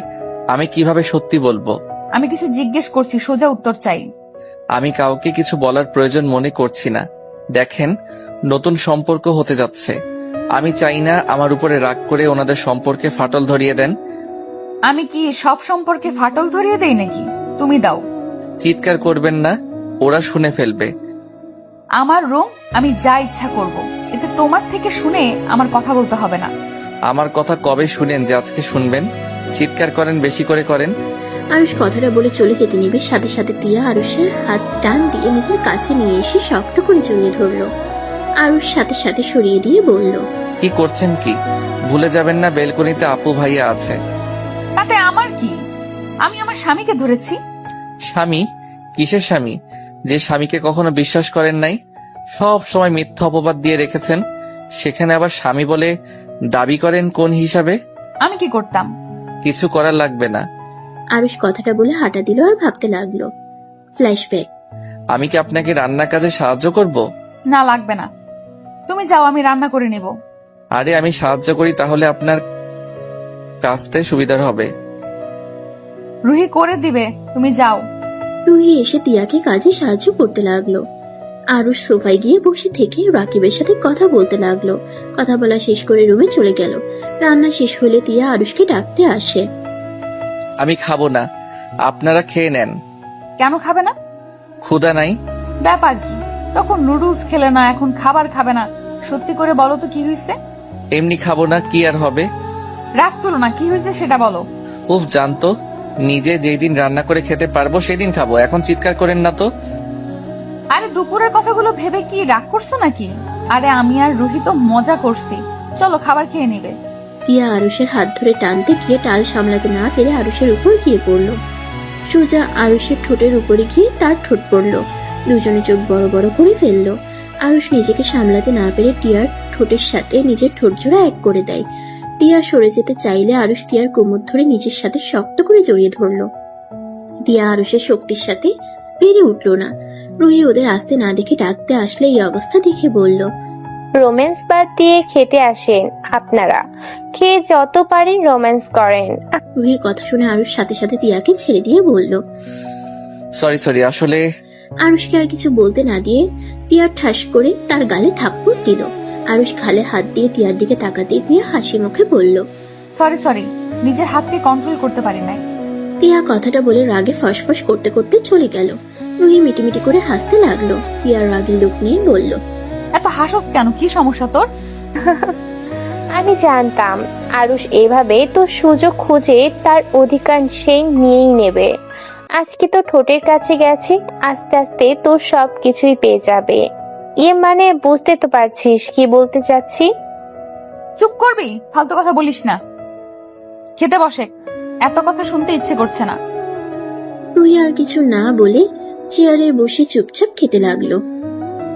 আমি কিভাবে সত্যি বলবো? আমি কিছু জিজ্ঞেস করছি, সোজা উত্তর চাই। আমি কাউকে কিছু বলার প্রয়োজন মনে করছি না। দেখেন, নতুন সম্পর্ক হতে যাচ্ছে। আমি চাই না আমার উপরে রাগ করে ওনাদের সম্পর্কে ফাটল ধরিয়ে দেন। আমি কি সব সম্পর্কে ফাটল ধরিয়ে দেই নাকি? তুমি দাও। চিৎকার করবেন না, ওরা শুনে ফেলবে। আমার রুম, আমি যা ইচ্ছা করব। এতে তোমার থেকে শুনে আমার কথা বলতে হবে না। আমার কথা কবে শুনেন যে আজকে শুনবেন? চিৎকার করেন, বেশি করে করেন। আরুষ কথাটা বলে চলে যেতে নিবে, সাথে সাথে তিয়া আরুষের হাত টান দিয়ে নিজের কাছে নিয়ে এসে শক্ত করে জড়িয়ে ধরলো। আরুষ সাথে সাথে সরিয়ে দিয়ে বলল, কি করছেন কি? ভুলে যাবেন না বেলকনিতে আপু ভাইয়া আছে। তাতে আমার কি? আমি আমার স্বামীকে ধরেছি। স্বামী? কিসের স্বামী? যে স্বামীকে কখনো বিশ্বাস করেন নাই, সব সময় মিথ্যা অপবাদ দিয়ে রেখেছেন, সেখানে আবার স্বামী বলে দাবি করেন কোন হিসাবে? আমি কি করতাম? কিছু করার লাগবে না। আরুষ কথাটা বলে হাঁটা দিল আর ভাবতে লাগলো। ফ্ল্যাশব্যাক। আমি কি আপনাকে রান্না কাজে সাহায্য করব? না, লাগবে না। তুমি যাও, আমি রান্না করে নেব। আরে আমি সাহায্য করি, তাহলে আপনার কাজতে সুবিধার হবে। রুহি করে দিবে, তুমি যাও। রুহি এসে তিয়াকে কাজে সাহায্য করতে লাগলো। আরুষ সোফায় গিয়ে বসে থেকে রাকিবের সাথে কথা বলতে লাগলো। কথা বলা শেষ করে রুমে চলে গেল। রান্না শেষ হলে তিয়া আরুষকে ডাকতে আসে। আমি খাবো না, আপনারা খেয়ে নেন। কেন খাবে না? ক্ষুধা নাই। ব্যাপার কি? তখন নুডলস খেলে না, এখন খাবার খাবে না। সত্যি করে বলো তো কি হয়েছে? এমনি খাবো না, কি আর হবে? রাগ করো না, কি হয়েছে সেটা বলো। উফ, জানতো নিজে যেই দিন রান্না করে খেতে পারবো সেদিন খাবো, এখন চিৎকার করেন না তো। আরে দুপুরের কথাগুলো ভেবে কি রাগ করছো নাকি? আরে আমি আর রুহি তো মজা করছি, চলো খাবার খেয়ে নিবে। তিয়া আরুষের হাত ধরে টানতে গিয়ে টাল সামলাতে না পেরে আরুষের উপর গিয়ে পড়লো। সোজা আরুষের ঠোঁটের উপরে গিয়ে তার ঠোঁট পড়লো। দুজনে চোখ বড় বড় করে ফেললো। আরুষ নিজেকে সামলাতে না পেরে টিয়ার ঠোঁটের সাথে নিজের ঠোঁট জোড়া এক করে দেয়। টিয়া সরে যেতে চাইলে আরুষ টিয়ার কোমর ধরে নিজের সাথে শক্ত করে জড়িয়ে ধরলো। টিয়া আরুষের শক্তির সাথে পেরে উঠলো না। রুহি ওদের আসতে না দেখে ডাকতে আসলে এই অবস্থা দেখে বলল, রোম্যান্স বাদ দিয়ে খেতে আসেন আপনারা, খেয়ে যত পারেন রোম্যান্স করেন। রুহির কথা শুনে আরুষ সাথে সাথে টিয়াকে ছেড়ে দিয়ে বলল। সরি, আসলে আরুষকে আর কিছু বলতে না দিয়ে টিয়া ঠাস করে তার গালে থাপ্পড় দিল। আরুষ গালে হাত দিয়ে টিয়ার দিকে তাকাতেই টিয়া হাসি মুখে বলল, সরি, নিজের হাতকে কন্ট্রোল করতে পারি নাই। টিয়া কথাটা বলে রাগে ফসফস করতে করতে চলে গেল। রুহি মিটিমিটি করে হাসতে লাগলো। টিয়ার রাগের লোক নিয়ে বলল, এত হাসস কেন? কি সমস্যা তোর? আমি জানতাম আরুষ এভাবে তোর সুযোগ খুঁজে তার অধিকার সে নিয়েই নেবে। আজকে তো ঠোঁটের কাছে গেছে, আস্তে আস্তে তোর সব কিছুই পেয়ে যাবে। মানে বুঝতে তো পারছিস কি বলতে চাচ্ছি? চুপ করবি? ফালতু কথা বলিস না। খেতে বসে, এত কথা শুনতে ইচ্ছে করছে না। রুহি আর কিছু না বলে চেয়ারে বসে চুপচাপ খেতে লাগলো।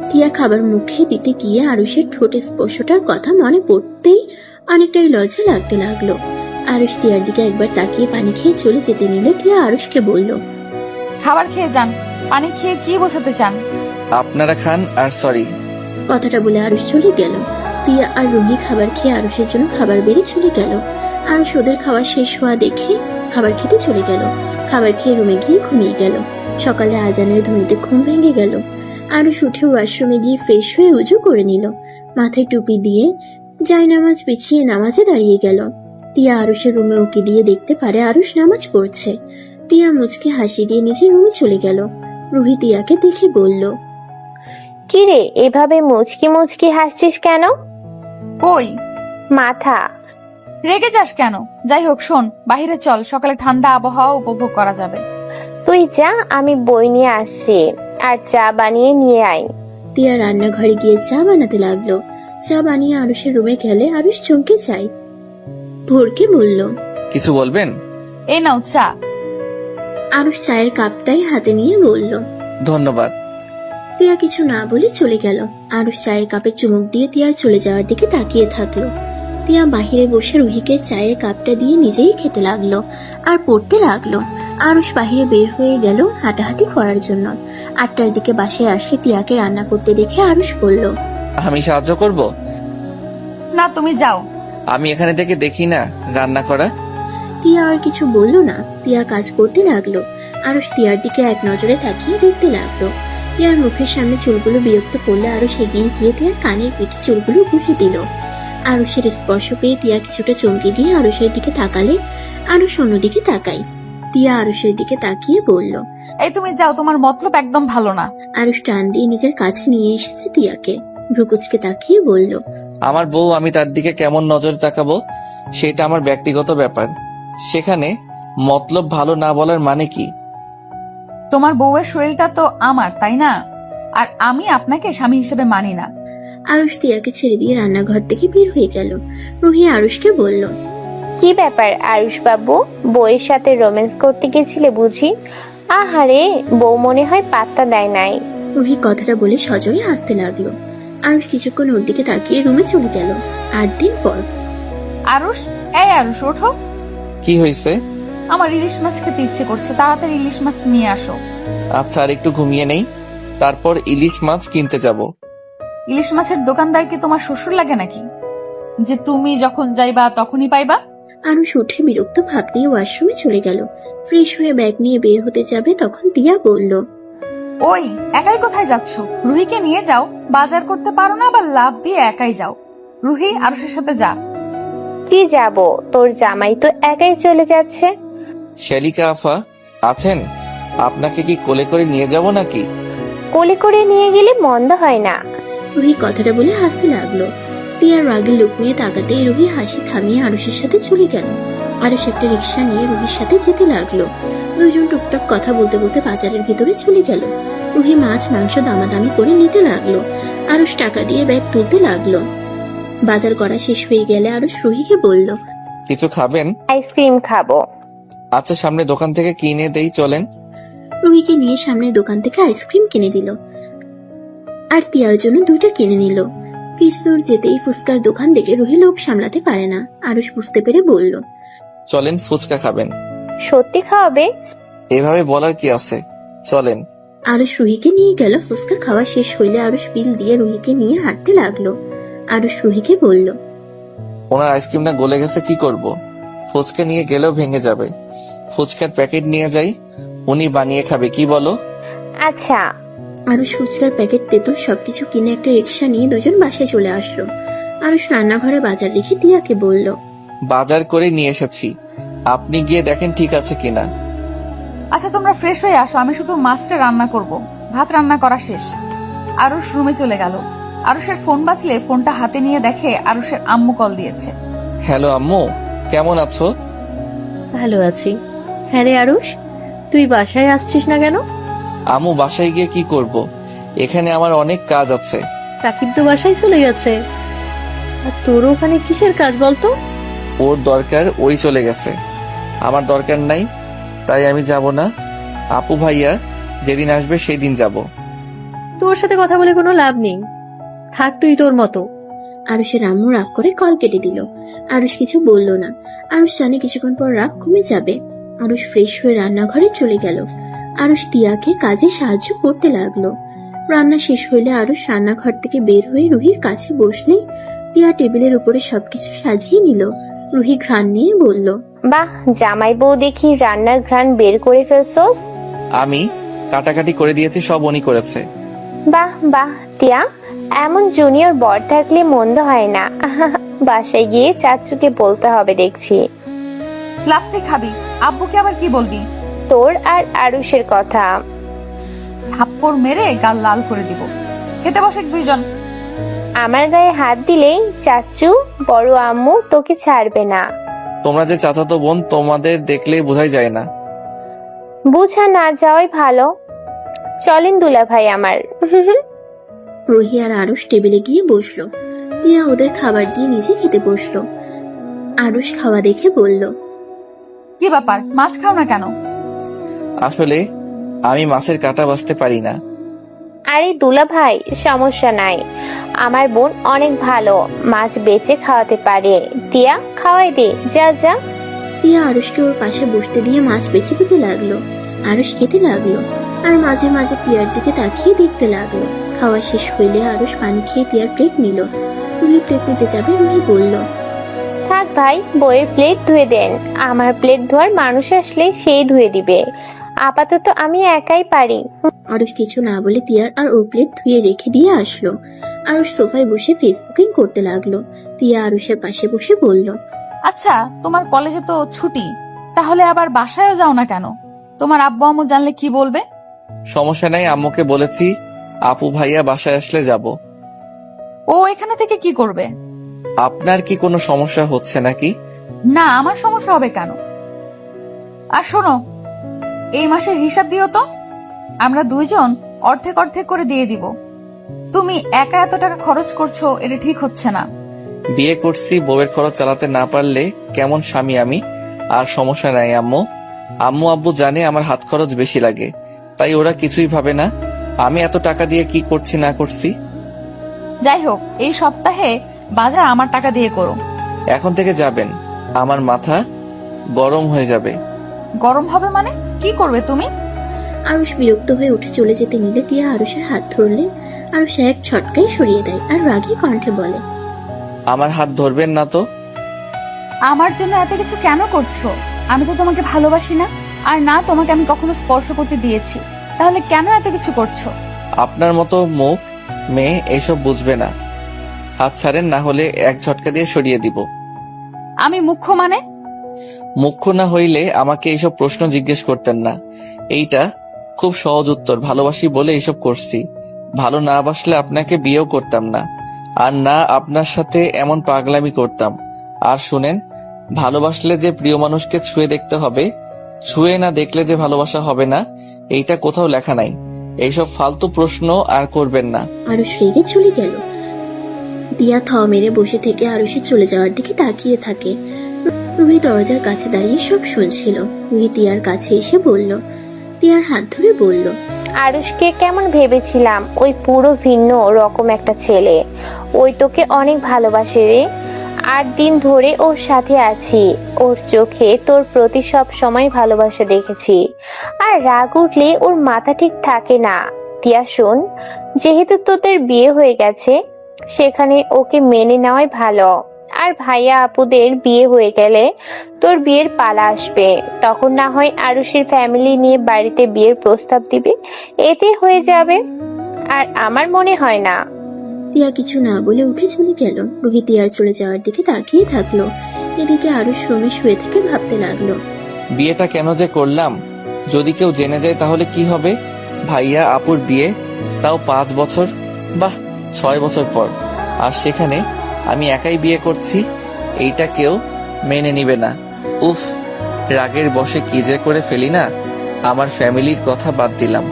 টিয়া খাবার মুখে দিতে গিয়ে আরুষের ঠোঁটের স্পর্শটার কথা মনে পড়তেই অনেকটাই লজ্জা লাগতে লাগলো। আরুষ টিয়ার দিকে একবার তাকিয়ে পানি খেয়ে চলে যেতে নিলে টিয়া আরুষকে বলল, খাবার খেয়ে যান, পানি খেয়ে কি বোঝাতে চান? আপনারা খান আর সরি। কথাটা বলে আরুষ চলে গেল। টিয়া আর রুহি খাবার খেয়ে আরুষের জন্য খাবার বেড়ে চলে গেল। আরুষ ওদের খাওয়া শেষ হওয়া দেখে খাবার খেতে চলে গেল। খাবার খেয়ে রুমে গিয়ে ঘুমিয়ে গেল। সকালে আজানের ধ্বনিতে ঘুম ভেঙে গেল। আরুষ উঠে ওয়াশরুমে গিয়ে ফ্রেশ হয়ে উজু করে নিল। মাথায় টুপি দিয়ে জায়নামাজ বিছিয়ে নামাজে দাঁড়িয়ে গেল। টিয়া আরুষের রুমে উকি দিয়ে দেখতে পারে আরুষ নামাজ পড়ছে। টিয়া মুচকি হাসি দিয়ে নিজের রুমে চলে গেল। রুহি টিয়াকে দেখে বলল, কিরে এভাবে মুচকি মুচকি হাসছিস কেন? কই মাথা। রেগে যাস কেন? যাই হোক শোন, বাহিরে চল, সকালে ঠান্ডা আবহাওয়া উপভোগ করা যাবে। তুই যা, আমি বই নিয়ে আসছি, আর চা বানিয়ে নিয়ে আয়। টিয়া রান্নাঘরে গিয়ে চা বানাতে লাগলো। চা বানিয়ে আরুষের রুমে গেলে আরুষ চমকে যায়। ভোরকে বলল, কিছু বলবেন? এই নাও চা। আরুষ চায়ের কাপটাই হাতে নিয়ে বলল, ধন্যবাদ। টিয়া কিছু না বলে চলে গেল। আরুষ চায়ের কাপে চুমুক দিয়ে টিয়ার চলে যাওয়ার দিকে তাকিয়ে থাকলো। টিয়া বাহিরে বসে রুহিকে চায়ের কাপটা দিয়ে নিজেই খেতে লাগলো আর পড়তে লাগলো। আরুষ বাহিরে বের হয়ে গেল হাঁটাহাঁটি করার জন্য। 8টার দিকে বাসায় আসলে টিয়াকে রান্না করতে দেখে আরুষ বলল, আমি সাহায্য করব? না, তুমি যাও। আমি এখানে থেকে দেখি না রান্না করা। টিয়া আর কিছু বলল না। টিয়া কাজ করতে লাগলো। আরুষ টিয়ার দিকে এক নজরে তাকিয়ে দেখতে লাগলো। টিয়ার মুখের সামনে চুলগুলো বিরক্ত করলে আরুষ এগিয়ে গিয়ে টিয়ার কানের পিঠে চুলগুলো গুছে দিল। আরুষের স্পর্শ পেয়ে টিয়া কিছুটা চমকে গিয়ে আরুষের দিকে তাকালে আরুষ অন্যদিকে তাকায়। তিয়া আরুষের দিকে তাকিয়ে বলল। এই তুমি যাও, তোমার মতলব একদম ভালো না। আরুষ টান দিয়ে নিজের কাছে নিয়ে এসেছে তিয়াকে, ভ্রুকুচকে তাকিয়ে বলল। আমার বউ, আমি তার দিকে কেমন নজরে তাকাবো সেটা আমার ব্যক্তিগত ব্যাপার। সেখানে মতলব ভালো না বলার মানে কি? তোমার বউয়ের শরীরটা তো আমার, তাই না? আর আমি আপনাকে স্বামী হিসেবে মানি না। আরুষ তিয়াকে ছেড়ে দিয়ে রান্নাঘর থেকে বের হয়ে গেল। রুহি আরুষকে বলল। কি ব্যাপার আরুষ বাবু, বউয়ের সাথে রোম্যান্স করতে গেছিলে বুঝি? আহারে, বউ মনে হয় পাত্তা দেয় নাই। রুহি কথাটা বলে সজোরে হাসতে লাগলো। আরুষ কিছুক্ষণ ওর দিকে তাকিয়ে রুমে চলে গেল। 8 দিন পর। আরুষ, এই আরুষ, ওঠো। কি হয়েছে? আমার ইলিশ মাছ খেতে ইচ্ছে করছে, তাড়াতাড়ি ইলিশ মাছ নিয়ে আসো। আচ্ছা, আর একটু ঘুমিয়ে নেই, তারপর ইলিশ মাছ কিনতে যাব। ইলিশ মাছের দোকানদার কি তোমার শ্বশুর লাগে নাকি, যে তুমি যখন যাইবা তখনই পাইবা? আরুষ উঠে বিরক্ত ভাব নিয়ে ওয়াশরুমে চলে গেল। ফ্রেশ হয়ে ব্যাগ নিয়ে বের হতে যাবে তখন তিয়া বলল। ওই, একাই কোথায় যাচ্ছ? রুহিকে নিয়ে যাও, বাজার করতে পারো না, আবার লাভ দিয়ে একাই যাও। রুহি, আরুষের সাথে যা। কি যাব, তোর জামাই তো একাই চলে যাচ্ছে। শালিকা আফা আছেন? আপনাকে কি কোলে করে নিয়ে যাব নাকি? কোলে করে নিয়ে গেলে মন্দ হয় না। রুহি কথাটা বলে হাসতে লাগলো। তিয়ার রাগের লোক নিয়ে তাকাতেই রুহি হাসি থামিয়ে আরুষের সাথে চলে গেল। আরুষ একটা রিক্সা নিয়ে রুহির সাথে যেতে লাগলো। দুজন টুকটাক কথা বলতে বলতে বাজারের ভিতরে চলে গেল। রুহি মাছ মাংস দামাদামি করে নিতে লাগলো। আরুষ টাকা দিয়ে ব্যাগ তুলতে লাগলো। বাজার করা শেষ হয়ে গেলে আরুষ রুহিকে বলল। কিছু খাবেন? আইসক্রিম খাবো। আচ্ছা, সামনে দোকান থেকে কিনে দেই, চলেন। রুহিকে নিয়ে সামনের দোকান থেকে আইসক্রিম কিনে দিল আর তিয়ার জন্য 2টা কিনে নিল। কিছু দূর যেতেই ফুচকার দোকান দেখে রুহি লোভ সামলাতে পারে না। আরুষ বুঝতে পেরে বলল। চলেন, ফুচকা খাবেন। সত্যি খাওয়াবে? এভাবে বলার কি আছে, চলেন। আরুষ রুহিকে নিয়ে গেল। ফুচকা খাওয়া শেষ হইলে আরুষ বিল দিয়ে রুহিকে নিয়ে হাঁটতে লাগলো। আরুষ রুহিকে বলল। ওনার আইসক্রিমটা গলে গেছে, কি করব? ফুচকা নিয়ে গেলেও ভেঙে যাবে। ফুচকার প্যাকেট নিয়ে যাই, উনি বানিয়ে খাবে, কি বলো? আচ্ছা। আরুষ ফুচকার প্যাকেট, তেঁতুল সবকিছু কিনে একটা রিক্সা নিয়ে দুজন বাসায় চলে আসলো। আরুষ রান্নাঘরে বাজার রেখে তিয়াকে বলল। বাজার করে নিয়ে এসেছি, আপনি গিয়ে দেখেন ঠিক আছে কিনা। আচ্ছা, তোমরা ফ্রেশ হয়ে আসো, আমি শুধু মাছটা রান্না করব। ভাত রান্না করা শেষ। আরুষ রুমে চলে গেল। আরুষের ফোন বাজলে ফোনটা হাতে নিয়ে দেখে আরুষের আম্মু কল দিয়েছে। হ্যালো আম্মু, কেমন আছো? ভালো আছি। হ্যাঁ রে আরুষ, তুই বাসায় আসছিস না কেন? আম্মু, বাসায় গিয়ে কি করব? এখানে আমার অনেক কাজ আছে। রাকিব তো বাসায় চলে গেছে, আর তোর ওখানে কিসের কাজ বলতো? ওর দরকার, ওই চলে গেছে। আমার দরকার নাই, তাই আমি যাব না। আপু ভাইয়া যেদিন আসবে সেই দিন যাব। তোর সাথে কথা বলে কোনো লাভ নেই, থাক তুই তোর মতো। আরুষের আম্মু রাগ করে কল কেটে দিল। আরুষ কিছু বলল না। আরুষ জানে কিছুক্ষণ পর রাগ কমে যাবে। আরুষ ফ্রেশ হয়ে রান্নাঘরে চলে গেল। আরুষ তিয়াকে কাজে সাহায্য করতে লাগলো। রান্না শেষ হইলে আরুষ রান্নাঘর থেকে বের হয়ে রুহির কাছে বসলেই তিয়া টেবিলের উপরে সবকিছু সাজিয়ে নিল। রুহি ঘ্রাণ নিয়ে বলল। বাহ, জামাই বউ দেখি রান্নার ঘ্রাণ বের করে ফেলছোস। আমি কাটাকাটি করে দিয়েছি, সব উনি করেছে। বাহ বাহ টিয়া, এমন জুনিয়র বর থাকলে মন্দ হয় না। বাসায় গিয়ে চাচুকে বলতে হবে দেখছি। লাপ্তে খাবি, আব্বুকে আবার কি বলবি? তোর আর আরুষের কথা। থাপ্পড় মেরে গাল লাল করে দিব। খেতে বসে দুইজন। আমার গায়ে হাত দিলেই চাচু বড় আম্মু তোকে ছাড়বে না। তোমরা যে চাচাতো বোন, তোমাদের দেখলেই বোঝাই যায় না। বুঝা না যাওয়াই ভালো। চলেন দুলা ভাই আমার। রুহি আর আরুষ টেবিলে গিয়ে বসলো। তিয়া ওদের খাবার দিয়ে নিজে খেতে বসলো। আরুষ খাওয়া দেখে বলল। কি ব্যাপার, মাছ খাও না কেন? আসলে আমি মাছের কাঁটা বাছতে পারি না। আরে দুলা ভাই, সমস্যা নাই, আমার বোন অনেক ভালো, মাছ বেচে খাওয়াতে পারে। তিয়া খাওয়াই দে, যা যা। তিয়া আরুষকে ওর পাশে বসতে দিয়ে মাছ বেছে দিতে লাগলো। আরুষ খেতে লাগলো আর মাঝে মাঝে তিয়ার দিকে তাকিয়ে দেখতে লাগলো। খাওয়া শেষ হইলে আরুষ পানি খেয়ে তিয়ার প্লেট নিল। রুহি প্লেট নিতে যাবে। রুহি বলল। থাক ভাই, বইয়ের প্লেট ধুয়ে দেন, আমার প্লেট ধোয়ার মানুষ আসলে সেই ধুয়ে দিবে, আপাতত আমি একাই পারি। আরুষ কিছু না বলে তিয়ার আর ওর প্লেট ধুয়ে রেখে দিয়ে আসলো। আরুষ সোফায় বসে ফেসবুকিং করতে লাগলো। তিয়া আরুষের পাশে বসে বলল। আচ্ছা, তোমার কলেজে তো ছুটি, তাহলে আবার বাসায়ও যাও না কেন? তোমার আব্বু আম্মু জানলে কি বলবে? সমস্যা নাই, আম্মুকে বলেছি আপু ভাইয়া বাসায় আসলে যাব। ও এখানে থেকে কি করবে? আপনার কি কোনো সমস্যা হচ্ছে নাকি? না, আমার সমস্যা হবে কেন? আর শোনো, এই মাসের হিসাব দিও তো। আমরা দুইজন অর্ধেক অর্ধেক করে দিয়ে দিব। তুমি একা এত টাকা খরচ করছো, এটা ঠিক হচ্ছে না। বিয়ে করছি, বউয়ের খরচ চালাতে না পারলে কেমন স্বামী আমি? আর সমস্যা নাই আম্মু, আম্মু আব্বু জানে আমার হাত খরচ বেশি লাগে, তাই ওরা কিছুই ভাবে না আমি এত টাকা দিয়ে কি করছি না করছি। যাই হোক, এই সপ্তাহে বাজার আমার টাকা দিয়ে করো। এখন থেকে যাবেন, আমার মাথা গরম হয়ে যাবে। গরম হবে মানে? কি করবে তুমি? আরুষ বিরক্ত হয়ে উঠে চলে যেতে নিলে তিয়া আরুষের হাত ধরলে আরুষ এক ছটকায় সরিয়ে দেয় আর রাগী কণ্ঠে বলে, আমার হাত ধরবেন না তো। আমার জন্য এত কিছু কেন করছো? আমি তো তোমাকে ভালোবাসি না, আর না তোমাকে আমি কখনো স্পর্শ করতে দিয়েছি। তাহলে কেন এত কিছু করছো? আপনার মতো মুখ মেয়ে এসব বুঝবে না। হাত ছাড়েন, না হলে এক ঝটকা দিয়ে সরিয়ে দিব। আমি মুখ্য মানে? মুখ্য না হইলে আমাকে এইসব প্রশ্ন জিজ্ঞেস করতেন না। এইটা খুব সহজ উত্তর, ভালোবাসি বলে এইসব করছি। ভালো না বাসলে আপনাকে বিয়েও করতাম না, আর না আপনার সাথে এমন পাগলামি করতাম। আর শুনেন, ভালোবাসলে যে প্রিয় মানুষকে ছুঁয়ে দেখতে হবে, ছুঁয়ে না দেখলে যে ভালোবাসা হবে না, এইটা কোথাও লেখা নাই। এইসব ফালতু প্রশ্ন আর করবেন না। আরুষ রেগে চলে গেল। তিয়া থ মেরে বসে থেকে আরুষের চলে যাওয়ার দিকে তাকিয়ে থাকে। রুহি দরজার কাছে দাঁড়িয়ে সব শুনছিল। রুহি তিয়ার কাছে এসে বলল, তিয়ার হাত ধরে বলল, আরুষকে কেমন ভেবেছিলাম, ওই পুরো ভিন্ন রকম একটা ছেলে। ওই তোকে অনেক ভালোবাসে রে। 8 দিন ধরে ওর সাথে আছি, ওর চোখে তোর প্রতি সব সময় ভালোবাসা দেখেছি। আর রাগ উঠলে ওর মাথা ঠিক থাকে না। তিয়া শোন, যেহেতু তোদের বিয়ে হয়ে গেছে, সেখানে ওকে মেনে নেওয়াই ভালো। আর ভাইয়া আপুদের বিয়ে হয়ে গেলে তোর বিয়ের পালা আসবে, তখন না হয় আরুষের ফ্যামিলি নিয়ে বাড়িতে বিয়ের প্রস্তাব দিবে, এতে হয়ে যাবে। আর আমার মনে হয় না। তিয়া কিছু না বলে উঠে চলে গেল। রুহি তিয়ার চলে যাওয়ার দিকে তাকিয়ে থাকলো। এদিকে আরুষ রুমে শুয়ে থেকে ভাবতে লাগলো, বিয়েটা কেন যে করলাম? যদি কেউ জেনে যায় তাহলে কি হবে? ভাইয়া আপুর বিয়ে, তাও 5 বছর, বাহ 6 বছর পর, আর সেখানে আমি একাই বিয়ে করছি। এইটা কেউ মেনে নিবে না। উফ, রাগের বশে কি যে করে ফেলি না। আমার ফ্যামিলির কথা বাদ দিলাম,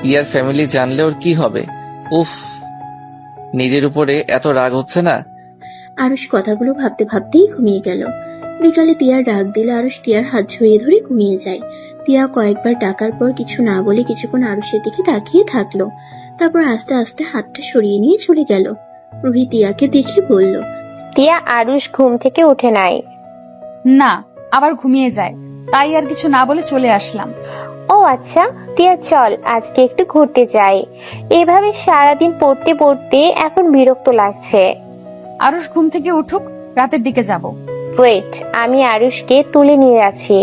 তিয়ার ফ্যামিলি জানলে ওর কি হবে? উফ, নিজের উপরে এত রাগ হচ্ছে না। আরুষ কথাগুলো ভাবতে ভাবতেই ঘুমিয়ে গেল। বিকালে তিয়ার ডাক দিলে আরুষ তিয়ার হাত ছড়িয়ে ধরে ঘুমিয়ে যায়। তিয়া কয়েকবার ডাকার পর কিছু না বলে কিছুক্ষণ আরুষের দিকে তাকিয়ে থাকলো। তারপর আস্তে আস্তে হাতটা সরিয়ে নিয়ে চলে গেল। রুহি তিয়াকে দেখে বলল, তিয়া, আরুষ ঘুম থেকে উঠে নাই। না, আবার ঘুমিয়ে যায়, তাই আর কিছু না বলে চলে আসলাম। ও আচ্ছা, তিয়া চল আজকে একটু ঘুরতে যাই। এভাবে সারাদিন পড়তে পড়তে এখন বিরক্ত লাগছে। আরুষ ঘুম থেকে উঠুক, রাতের দিকে যাব। ওয়েট, আমি আরুষকে তুলে নিয়ে আছি।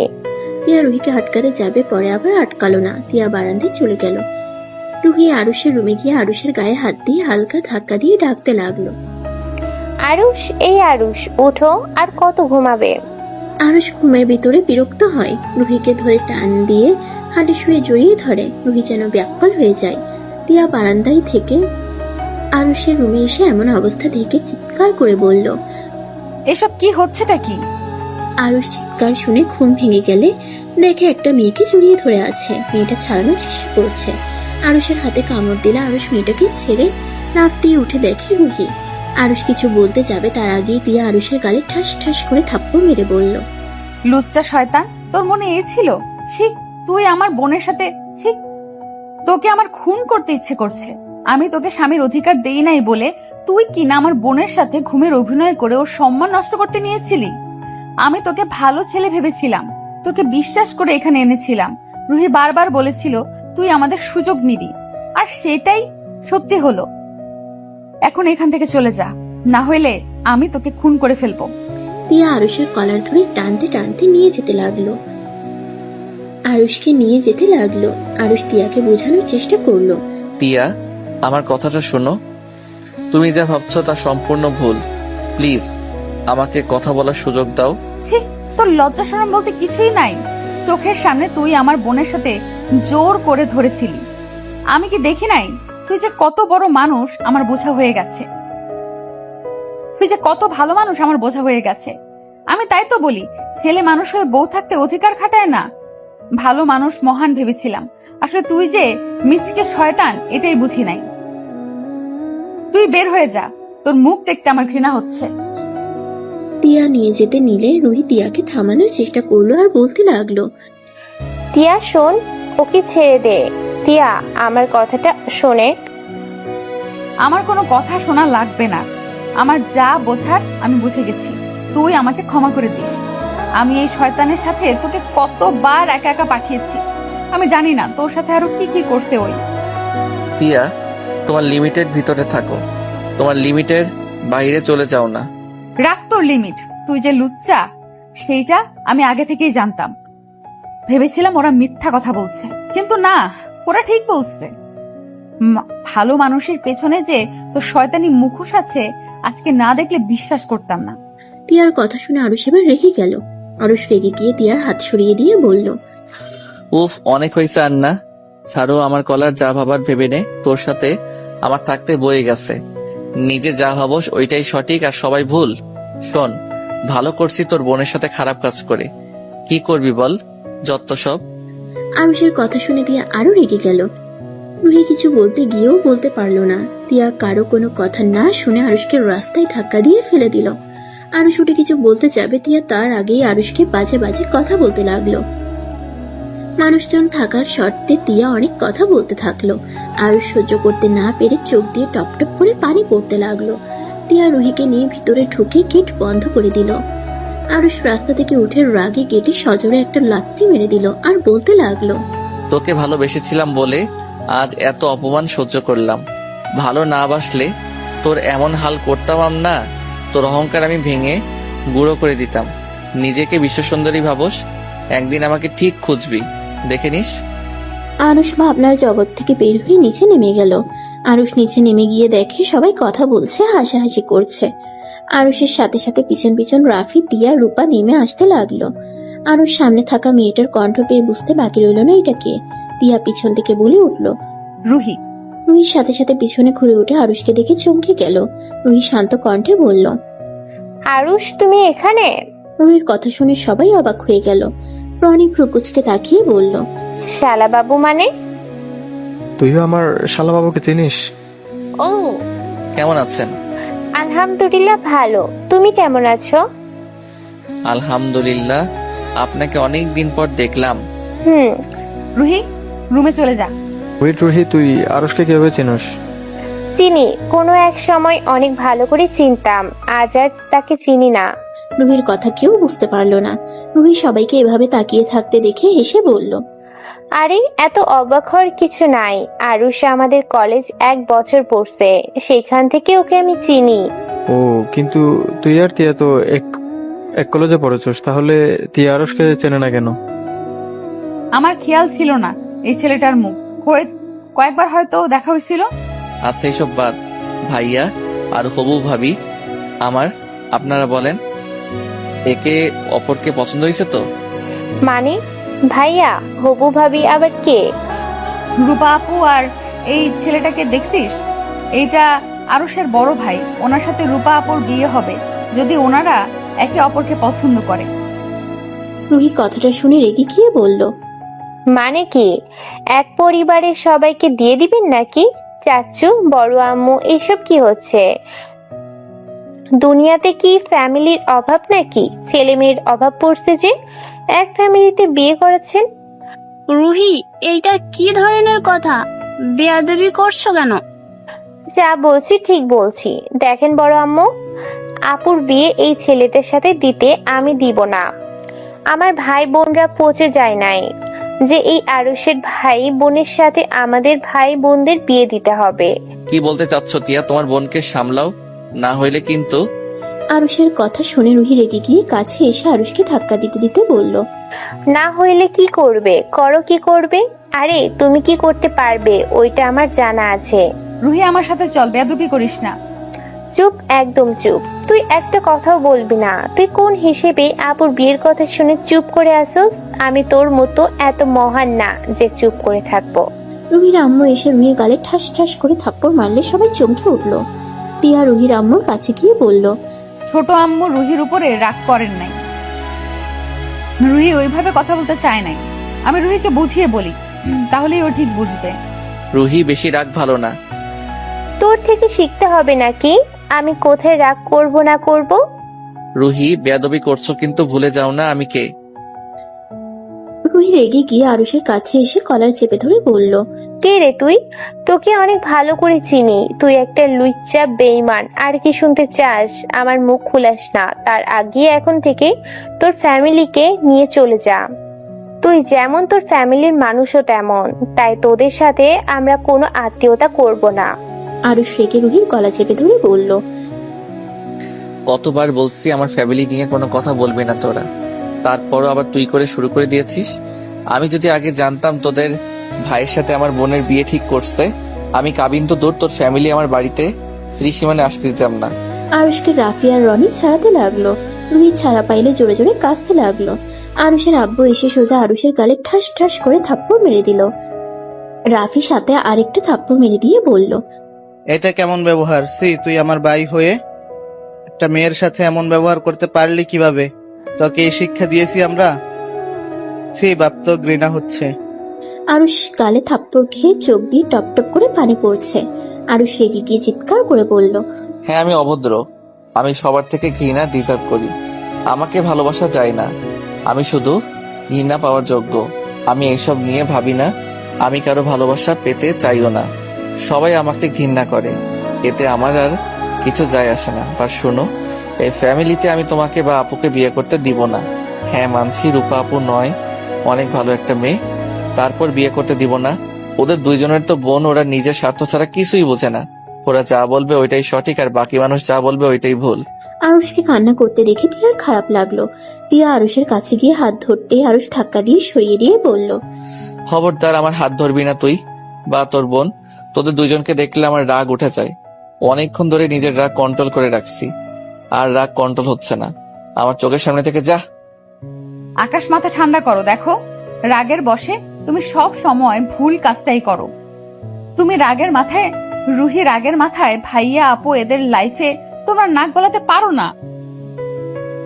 তিয়া রুহিকে আটকাতে যাবে, পরে আবার আটকালো না। তিয়া বারান্দায় চলে গেল। রুহি আরুষের রুমে গিয়ে আরুষের গায়ে হাত দিয়ে হালকা ধাক্কা দিয়ে ডাকতে লাগলো, আরুষ, এই আরুষ, উঠো, আর কত ঘুমাবে? আরুষ ঘুমের ভিতরে বিরক্ত হয়। রুহিকে ধরে টান দিয়ে হাঁটে শুয়ে জড়িয়ে ধরে। রুহি যেন ব্যাকুল হয়ে যায়। তিয়া বারান্দায় থেকে আরুষের রুমে এসে এমন অবস্থা দেখে চিৎকার করে বলল, এসব কি হচ্ছেটা কি? আরুষ চিৎকার শুনে ঘুম ভেঙে গেলে দেখে একটা মেয়েকে জড়িয়ে ধরে আছে। মেয়েটা ছাড়ানোর চেষ্টা করছে। আরুষের হাতে কামড় দিলে আরুষ মেয়েটাকে ছেড়ে লাফ দিয়ে উঠে দেখে রুহি। আরুষ কিছু বলতে যাবে, তার আগেই তিয়া আরুষের গালে ঠাস ঠাস করে থাপ্পড় মেরে বলল, লুচ্চা শয়তান, তোর মনে এ ছিল? ছি, তুই আমার বোনের সাথে, ছি, তোকে আমার খুন করতে ইচ্ছে করছে। আমি তোকে স্বামীর অধিকার দেই নাই বলে তুই কিনা আমার বোনের সাথে ঘুমের অভিনয় করে ওর সম্মান নষ্ট করতে নিয়েছিলি। আমি তোকে ভালো ছেলে ভেবেছিলাম, তোকে বিশ্বাস করে এখানে এনেছিলাম। রুহি বারবার বলেছিল তুই আমাদের সুযোগ নিবি, আর সেটাই সত্যি হলো। এখন এখান থেকে চলে যা, না হইলে আমি তোকে খুন করে ফেলবো। তিয়া আরুষের কলার ধরে টানতে টানতে নিয়ে যেতে লাগলো। আরুষকে নিয়ে যেতে লাগলো। আরুষ তিয়াকে বোঝানোর চেষ্টা করলো, তিয়া, আমার কথাটা শোনো। তুমি যা ভাবছো তা সম্পূর্ণ ভুল। প্লিজ আমাকে কথা বলার সুযোগ দাও। ছি, তোর লজ্জা শরম বলতে কিছুই নাই। চোখের সামনে তুই আমার বোনের সাথে জোর করে ধরেছিলি। আমি কি দেখি নাই তুই যে কত বড় মানুষ আমার বোঝা হয়ে গেছে, তুই যে কত ভালো মানুষ আমার বোঝা হয়ে গেছে। আমি তাই তো বলি, ছেলে মানুষ হয়ে বউ থাকতে অধিকার খাটায় না। ভালো মানুষ মহান ভেবেছিলাম, আসলে তুই যে মিচকে শয়তান এটাই বুঝি নাই। তুই বের হয়ে যা, তোর মুখ দেখতে আমার ঘৃণা হচ্ছে। তিয়া নিয়ে যেতে নিলে রুহি তিয়াকে থামানোর চেষ্টা করলো আর বলতে লাগলো, তিয়া শোন, ওকে ছেড়ে দে। তিয়া আমার কথাটা শোনে। আমার কোনো কথা শোনা লাগবে না, আমার যা বোঝার আমি বুঝে গেছি। তুই আমাকে ক্ষমা করে দিস। আমি এই শয়তানের সাথে তোকে কতবার একা একা পাঠিয়েছি, আমি জানি না তোর সাথে আরো কি কি করতে। ওই তিয়া, তোমার লিমিটের ভিতরে থাকো, তোমার লিমিটের বাইরে চলে যাও না। রাখ তোর লিমিট। তুই যে লুচ্চা সেইটা আমি আগে থেকেই জানতাম। ভেবেছিলাম ওরা মিথ্যা কথা বলছে, কিন্তু না, ওরা ঠিক বলছে। ভালো মানুষের পেছনে যে তোর শয়তানি মুখোশ আছে, আজকে না দেখলে বিশ্বাস করতাম না। তিয়ার কথা শুনে আরুষ এবার রেগে গেল। আরুষ রেগে গিয়ে তিয়ার হাত সরিয়ে দিয়ে বলল, উফ, অনেক হয়েছে আন্না, ছাড়ো। আমার কলার যা ভাবার ভেবে নে, তোর সাথে আমার থাকতে বয়ে গেছে। নিজে যা ভাবস ওইটাই সঠিক আর সবাই ভুল। শোন, ভালো করছি তোর বোনের সাথে খারাপ কাজ করে, কি করবি বল, যত সব। আরুষের কথা শুনে তিয়া আরো রেগে গেল। রুহি কিছু বলতে গিয়েও বলতে পারলো না। তিয়া কারো কোনো কথা না শুনে আরুষকে রাস্তায় ধাক্কা দিয়ে ফেলে দিল। আরুষ উঠে কিছু বলতে যাবে, তিয়া তার আগেই আরুষকে বাজে বাজে কথা বলতে লাগলো। মানুষজন থাকার শর্তে তিয়া অনেক কথা বলতে থাকলো। আরুষ সহ্য করতে না পেরে চোখ দিয়ে টপ টপ করে পানি পড়তে লাগলো। তিয়া রুহিকে নিয়ে ভিতরে ঢুকে গেট বন্ধ করে দিল। আরুষ রাস্তা থেকে উঠে রাগে গেটে সজোরে একটা লাথি মেরে দিল আর বলতে লাগলো, তোকে ভালোবেসেছিলাম বলে আজ এত অপমান সহ্য করলাম। ভালো না বাসলে তোর এমন হাল করতাম না। তোর অহংকার আমি ভেঙে গুঁড়ো করে দিতাম। নিজেকে বিশ্বসুন্দরী ভাবস, একদিন আমাকে ঠিক খুঁজবি, দেখে নিস। আরুষ ভাবনার জগৎ থেকে বের হয়ে নিচে নেমে গেল। আরুষ নিচে নেমে গিয়ে দেখে সবাই কথা বলছে, হাসাহাসি করছে। আরুষের সাথে সাথে পিছন পিছন রাফি, তিয়া, রূপা নেমে আসতে লাগলো। আরুষ সামনে থাকা মেয়েটার কণ্ঠ পেয়ে বুঝতে বাকি রইল না এটা কে। তিয়া পিছন থেকে বলে উঠলো, রুহি। রুহির সাথে সাথে পিছনে ঘুরে উঠে আরুষকে দেখে চমকে গেল। রুহি শান্ত কণ্ঠে বলল, আরুষ তুমি এখানে? রুহির কথা শুনে সবাই অবাক হয়ে গেল। রনি প্রকুচকে তাকিয়ে বলল, শালা বাবু মানে? তুইও আমার শালাবাবুকে চিনিস? ও, কেমন আছেন? আলহামদুলিল্লাহ ভালো। তুমি কেমন আছো? আলহামদুলিল্লাহ, আপনাকে অনেক দিন পর দেখলাম। রুহি, রুমে চলে যা। ওয়েট রুহি, তুই আরুষকে কিভাবে চিনিস? চিনি, কোনো এক সময় অনেক ভালো করে চিনতাম, আজ আর তাকে চিনি না। রুহির কথা কেউ বুঝতে পারলো না। রুহি সবাইকে এভাবে তাকিয়ে থাকতে দেখে হেসে বলল, আরে এত অবাক হওয়ার কিছু নাই। আরুষ আমাদের কলেজ 1 বছর পড়ছে, সেখান থেকে ওকে আমি চিনি। ও, কিন্তু তুই আর তিয়া তো এক কলেজে পড়েছিস, তাহলে তিয়া আরুষকে চেনে না কেন? আমার খেয়াল ছিল না এই ছেলেটার মুখ, কয়েকবার হয়তো দেখা হয়েছিল। আচ্ছা, এইসব বাদ। ভাইয়া আর হবু ভাবি আমার, আপনারা বলেন, একে অপরকে পছন্দ হয়েছে তো? মানে ভাইয়া, হবু ভাবি আবার কে? রূপা আপু আর এই ছেলেটাকে দেখছিস? এইটা আরুষের বড় ভাই। ওনার সাথে রূপা আপুর বিয়ে হবে যদি ওনারা একে অপরকে পছন্দ করে। রুহি কথাটা শুনে রেগে গিয়ে বলল, মানে কি, এক পরিবারের সবাইকে দিয়ে দিবেন নাকি? চাচু, বড় আম্মু, এসব কি হচ্ছে? দুনিয়াতে কি ফ্যামিলির অভাব নাকি? ছেলে মেয়ের অভাব পড়ছে যে এক ফ্যামিলিতে বিয়ে করেছেন। রুহি, এইটা কি ধরনের কথা? বেয়াদবি করছো কেন? যা বলছি ঠিক বলছি। দেখেন বড় আম্মু, আপুর বিয়ে এই ছেলেদের সাথে দিতে আমি দিব না। আমার ভাই বোনরা পচে যায় নাই যে এই আরুষের ভাই বোনের সাথে আমাদের ভাই বোনদের বিয়ে দিতে হবে। কি বলতে চাচ্ছ তিয়া? তোমার বোনকে সামলাও, না হইলে কিন্তু। আরুষের কথা শুনে রুহি রেগে গিয়ে কাছে এসে আরুষকে ধাক্কা দিতে দিতে বলল, না হইলে কি করবে? করো, কি করবে? আরে তুমি কি করতে পারবে ওইটা আমার জানা আছে। রুহি, আমার সাথে চল, বেয়াদবি করিস না। চুপ, একদম চুপ। তুই একটা কথাও বলবি না। তুই কোন হিসেবে আপুর বিয়ের কথা শুনে চুপ করে আসোস? আমি তোর মতো এত মহান না যে চুপ করে থাকবো। রুহির আম্মু এসে রুহির গালে ঠাস ঠাস করে থাপ্পড় মারলে সবাই চমকে উঠলো। তিয়া রুহির আম্মুর কাছে গিয়ে বলল, ছোট আম্মু রুহির উপরে রাগ করেন নাই। রুহি ওইভাবে কথা বলতে চায় নাই। আমি রুহিকে বুঝিয়ে বলি, তাহলেই ও ঠিক বুঝবে। রুহি বেশি রাগ ভালো না। তোর থেকে শিখতে হবে নাকি আমি কোথায় রাগ করব না করব? রুহি বেয়াদবি করছো, কিন্তু ভুলে যাও না আমি কে। রুহি রেগে গিয়ে আরুষের কাছে এসে কলার চেপে ধরে বলল, কে রে তুই? তোকে অনেক ভালো করে চিনি। তুই একটা লুচ্চা বেঈমান। আর কি শুনতে চাস? আমার মুখ খুলাস না। তার আগে এখন থেকে তোর ফ্যামিলিকে নিয়ে চলে যা। তুই যেমন তোর ফ্যামিলির মানুষও তেমন। তাই তোদের সাথে আমরা কোনো আত্মীয়তা করব না। আরুষ রেগে রুহির গলা চেপে ধরে বলল, কতবার বলছি আমার ফ্যামিলি নিয়ে কোনো কথা বলবি না তোরা, তারপরও আবার তুই করে শুরু করে দিয়েছিস। আমি যদি আগে জানতাম তোদের ভাইয়ের সাথে আমার বোনের বিয়ে ঠিক করছে, আমি কাবিন তো দূর, তোর ফ্যামিলি আমার বাড়িতে ত্রিসীমানে আসতে দিতাম না। আরুষকে রাফি আর রনি ছাড়াতে লাগলো। রুহি ছাড়া পাইলে জোরে জোরে কাঁচতে লাগলো। আরুষের আব্বু এসে সোজা আরুষের গালে ঠাস ঠাস করে থাপ্পড় মেরে দিল। রাফি সাথে আরেকটা থাপ্পড় মেরে দিয়ে বলল, এটা কেমন ব্যবহার? সি, তুই আমার ভাই হয়ে একটা মেয়ের সাথে এমন ব্যবহার করতে পারলি কিভাবে? তোকে এই শিক্ষা দিয়েছি আমরা? সি, বাপ তো ঘৃণা হচ্ছে। আরুষ গালে থাপ্পড় খেয়ে চোখ দিয়ে টপ টপ করে পানি পড়ছে। আরুষ রেগে গিয়ে চিৎকার করে বলল, হ্যাঁ আমি অভদ্র, আমি সবার থেকে ঘৃণা ডিজার্ভ করি। আমাকে ভালোবাসা যায় না, আমি শুধু ঘৃণা পাওয়ার যোগ্য। আমি এসব নিয়ে ভাবি না, আমি কারো ভালোবাসা পেতে চাইও না। সবাই আমাকে ঘৃণা করে, এতে আমার আর কিছু যায় আসে না। আর শোনো, এই ফ্যামিলিতে আমি তোমাকে বা আপুকে বিয়ে করতে দিব না। হ্যাঁ মানছি রূপা আপু নয়, অনেক ভালো একটা মেয়ে, তারপর বিয়ে করতে দিব না। ওদের দুইজনের তো বোন, ওরা নিজের স্বার্থ ছাড়া কিছুই বোঝে না। ওরা যা বলবে ওইটাই সঠিক, আর বাকি মানুষ যা বলবে ওইটাই ভুল। আরুষকে কান্না করতে দেখে তিয়ার খারাপ লাগলো। তিয়া আরুষের কাছে গিয়ে হাত ধরতে আরুষ ধাক্কা দিয়ে সরিয়ে দিয়ে বলল, খবরদার আমার হাত ধরবি না তুই বা তোর বোন। তোদের দুইজনকে দেখলে আমার রাগ উঠে যায়। অনেকক্ষণ ধরে নিজের রাগ কন্ট্রোল করে রাখছি, আর রাগ কন্ট্রোল হচ্ছে না। আমার চোখের সামনে থেকে যা। আকাশ মাথা ঠান্ডা করো। দেখো, রাগের বশে তুমি সব সময় ভুল কাজটাই করো। তুমি রাগের মাথায়, রুহি রাগের মাথায় ভাইয়া আপু এদের লাইফে তোমার নাক গলাতে পারো না।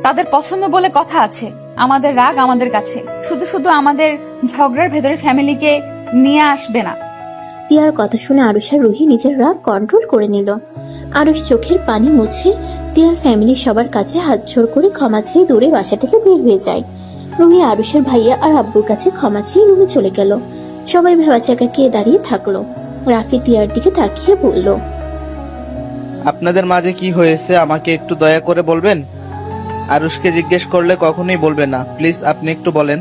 তাদের পছন্দ বলে কথা আছে। আমাদের রাগ আমাদের কাছে, শুধু শুধু আমাদের ঝগড়ার ভেতরে ফ্যামিলিকে নিয়ে আসবে না। তিয়ার কথা শুনে আরুষ আর রুহি নিজের রাগ কন্ট্রোল করে নিল। আরুষ চোখের পানি মুছে তিয়ার ফ্যামিলির সবার কাছে হাত জোড় করে ক্ষমা চেয়ে দূরে বাসা থেকে বের হয়ে যায়। রুহি আরুষের ভাইয়া আর আব্বুর কাছে ক্ষমা চেয়ে রুমে চলে গেল। সবাই ভেবাচাকা কে দাঁড়িয়ে থাকলো। রাফি তিয়ার দিকে তাকিয়ে বলল, আপনাদের মাঝে কি হয়েছে আমাকে একটু দয়া করে বলবেন? আরুষকে জিজ্ঞেস করলে কখনোই বলবে না, প্লিজ আপনি একটু বলেন।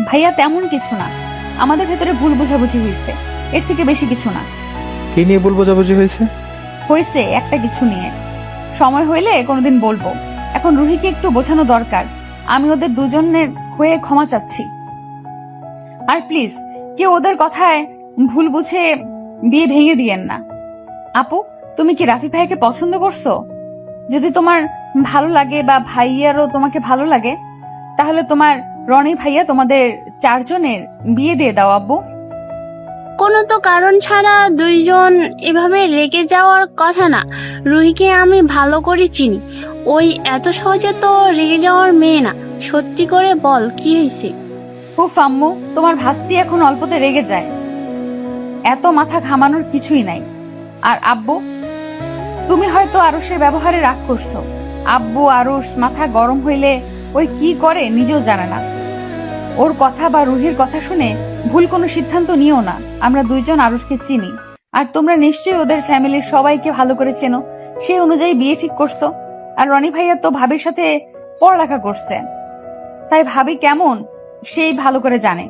ভাইয়া তেমন কিছু না, আমাদের ভেতরে ভুল বোঝাবুঝি হয়েছে, এর থেকে বেশি কিছু না। কি নিয়ে ভুল বোঝাবুঝি হয়েছে? হয়েছে একটা কিছু নিয়ে, সময় হইলে কোনোদিন বলবো। এখন রুহিকে একটু বোঝানো দরকার। আমি ওদের দুজনের হয়ে ক্ষমা চাচ্ছি। আর প্লিজ কেউ ওদের কথায় ভুল বুঝে বিয়ে ভেঙে দিয়েন না। আপু, তুমি কি রাফি ভাইকে পছন্দ করছো? যদি তোমার ভালো লাগে বা ভাইয়ারও তোমাকে ভালো লাগে, তাহলে তোমার রনি ভাইয়া তোমাদের চারজনের বিয়ে দিয়ে দাও আব্বু। কোনো তো কারণ ছাড়া দুইজন এভাবে রেগে যাওয়ার কথা না। রুহিকে আমি ভালো করে চিনি, ওই এত সহজে তো রেগে যাওয়ার মেয়ে না। সত্যি করে বল, কি হয়েছে? উফ আম্মু, তোমার ভাস্তি এখন অল্পতে রেগে যায়, এত মাথা ঘামানোর কিছুই নাই। আর আব্বু, তুমি হয়তো আরুষের ব্যবহারে রাগ করছো। আব্বু আরুষ মাথা গরম হইলে ওই কি করে নিজেও জানে না। ওর কথা বা রুহির কথা শুনে ভুল কোনো সিদ্ধান্ত নিও না। আমরা দুইজন আরুষকে চিনি, আর তোমরা নিশ্চয়ই ওদের ফ্যামিলির সবাইকে ভালো করে চেনো। সেই অনুযায়ী বিয়ে ঠিক করছো। আর রনি ভাইয়া তো ভাবির সাথে পড়ালেখা করছে, তাই ভাবি কেমন সেই ভালো করে জানে।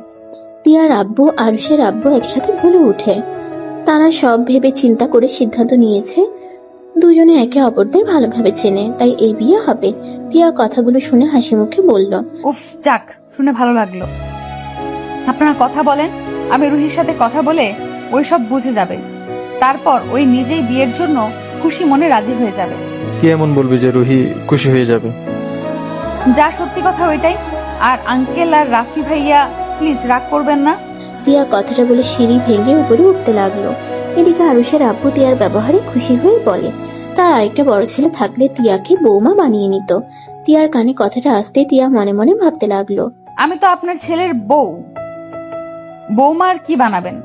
তিয়ার আব্বু আরুষের আব্বু একসাথে বলে ওঠে, তারা সব ভেবে চিন্তা করে সিদ্ধান্ত নিয়েছে দুজনে একে অপরদের ভালোভাবে চেনে, তাই এই বিয়ে হবে। তিয়া কথাগুলো শুনে হাসি মুখে বলল, উফ, যাক, শুনে ভালো লাগলো। আপনারা কথা বলেন, আমি রুহির সাথে কথা বলে ওই সব বুঝে যাবে। তারপর ওই নিজেই বিয়ের জন্য খুশি মনে রাজি হয়ে যাবে। কি এমন বলবি যে রুহি খুশি হয়ে যাবে? যা সত্যি কথা ওইটাই। আর আঙ্কেল আর রাফি ভাইয়া প্লিজ রাগ করবেন না। তিয়া কথাটা বলে সিঁড়ি ভেঙে উপরে উঠতে লাগলো। এদিকে আরুষের আব্বু তিয়ার ব্যবহারে খুশি হয়ে বলে তার আরেকটা বড় ছেলে থাকলে তিয়াকে বৌমা বানিয়ে নিত। তিয়ার কানে কথাটা আসতে তিয়া মনে মনে ভাবতে লাগলো, আমি তো আপনার ছেলের বউ, বৌমা আর কি বানাবেন?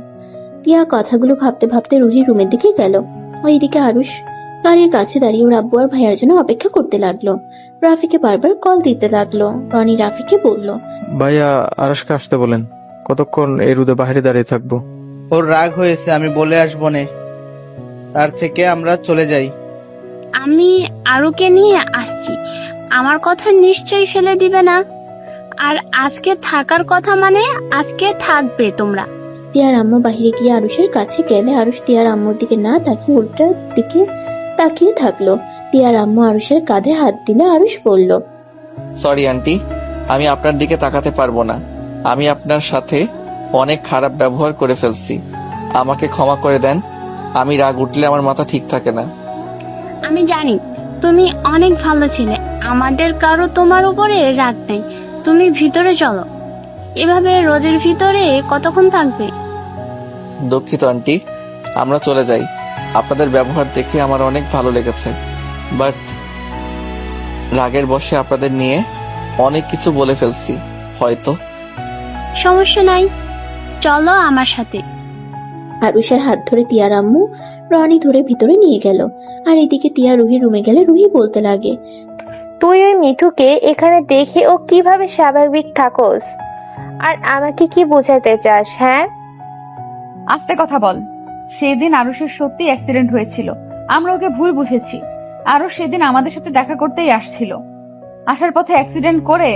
তিয়া কথাগুলো ভাবতে ভাবতে রুহির রুমের দিকে গেল। আর এদিকে আরুষ গাড়ির কাছে দাঁড়িয়ে ওর আব্বু আর ভাইয়ার জন্য অপেক্ষা করতে লাগলো। রাফিকে বারবার কল দিতে লাগলো। রনি রাফিকে বলল, ভাইয়া আরশকে আসতে বলেন, কতক্ষণ এই রোদে বাইরে দাঁড়িয়ে থাকবো? ওর রাগ হয়েছে, আমি বলে আসবো নে, তার থেকে আমরা চলে যাই। আমি আরুকে নিয়ে আসছি, আমার কথা নিশ্চয়ই ফেলে দিবে না। আর আজকে থাকার কথা মানে আজকে থাকবে তোমরা। তিয়ার আম্মু বাহিরে গিয়ে আরুষের কাছে গেলে আরুষ তিয়ার আম্মুর দিকে না তাকিয়ে উল্টার দিকে তাকিয়ে থাকলো। তিয়ার আম্মু আরুষের কাঁধে হাত দিলে আরুষ বলল, সরি আন্টি, আমি আপনার দিকে তাকাতে পারবো না। আমি আপনার সাথে অনেক খারাপ ব্যবহার করে ফেলছি, আমাকে ক্ষমা করে দেন। আমি রাগ উঠলে আমার মাথা ঠিক থাকে না। আমি জানি তুমি অনেক ভালো ছেলে, আমাদের কারো তোমার উপরে রাগ নেই। তুমি ভিতরে চলো, এভাবে রোদের ভিতরে কতক্ষণ থাকবে? দুঃখিত আন্টি, আমরা চলে যাই। আপনাদের ব্যবহার দেখে আমার অনেক ভালো লেগেছে, বাট রাগের বশে আপনাদের নিয়ে অনেক কিছু বলে ফেলছি হয়তো। সমস্যা নাই, চলো আমার সাথে। আরুষের হাত ধরে তিয়ার আম্মু রনি ধরে ভিতরে নিয়ে গেল। আর এদিকে তিয়া রুহির রুমে গেলে রুহি বলতে লাগে, তুই ওই মিঠুকে এখানে দেখে ও কিভাবে স্বাভাবিক থাকোস? আর আমাকে কি বোঝাতে চাস? হ্যাঁ, আস্তে কথা বল। সেদিন আরুষের সত্যি অ্যাক্সিডেন্ট হয়েছিল, আমরা ওকে ভুল বুঝেছি। আরো সেদিন আমাদের সাথে দেখা করতেই আসছিল, আসার পথে অ্যাক্সিডেন্ট করে,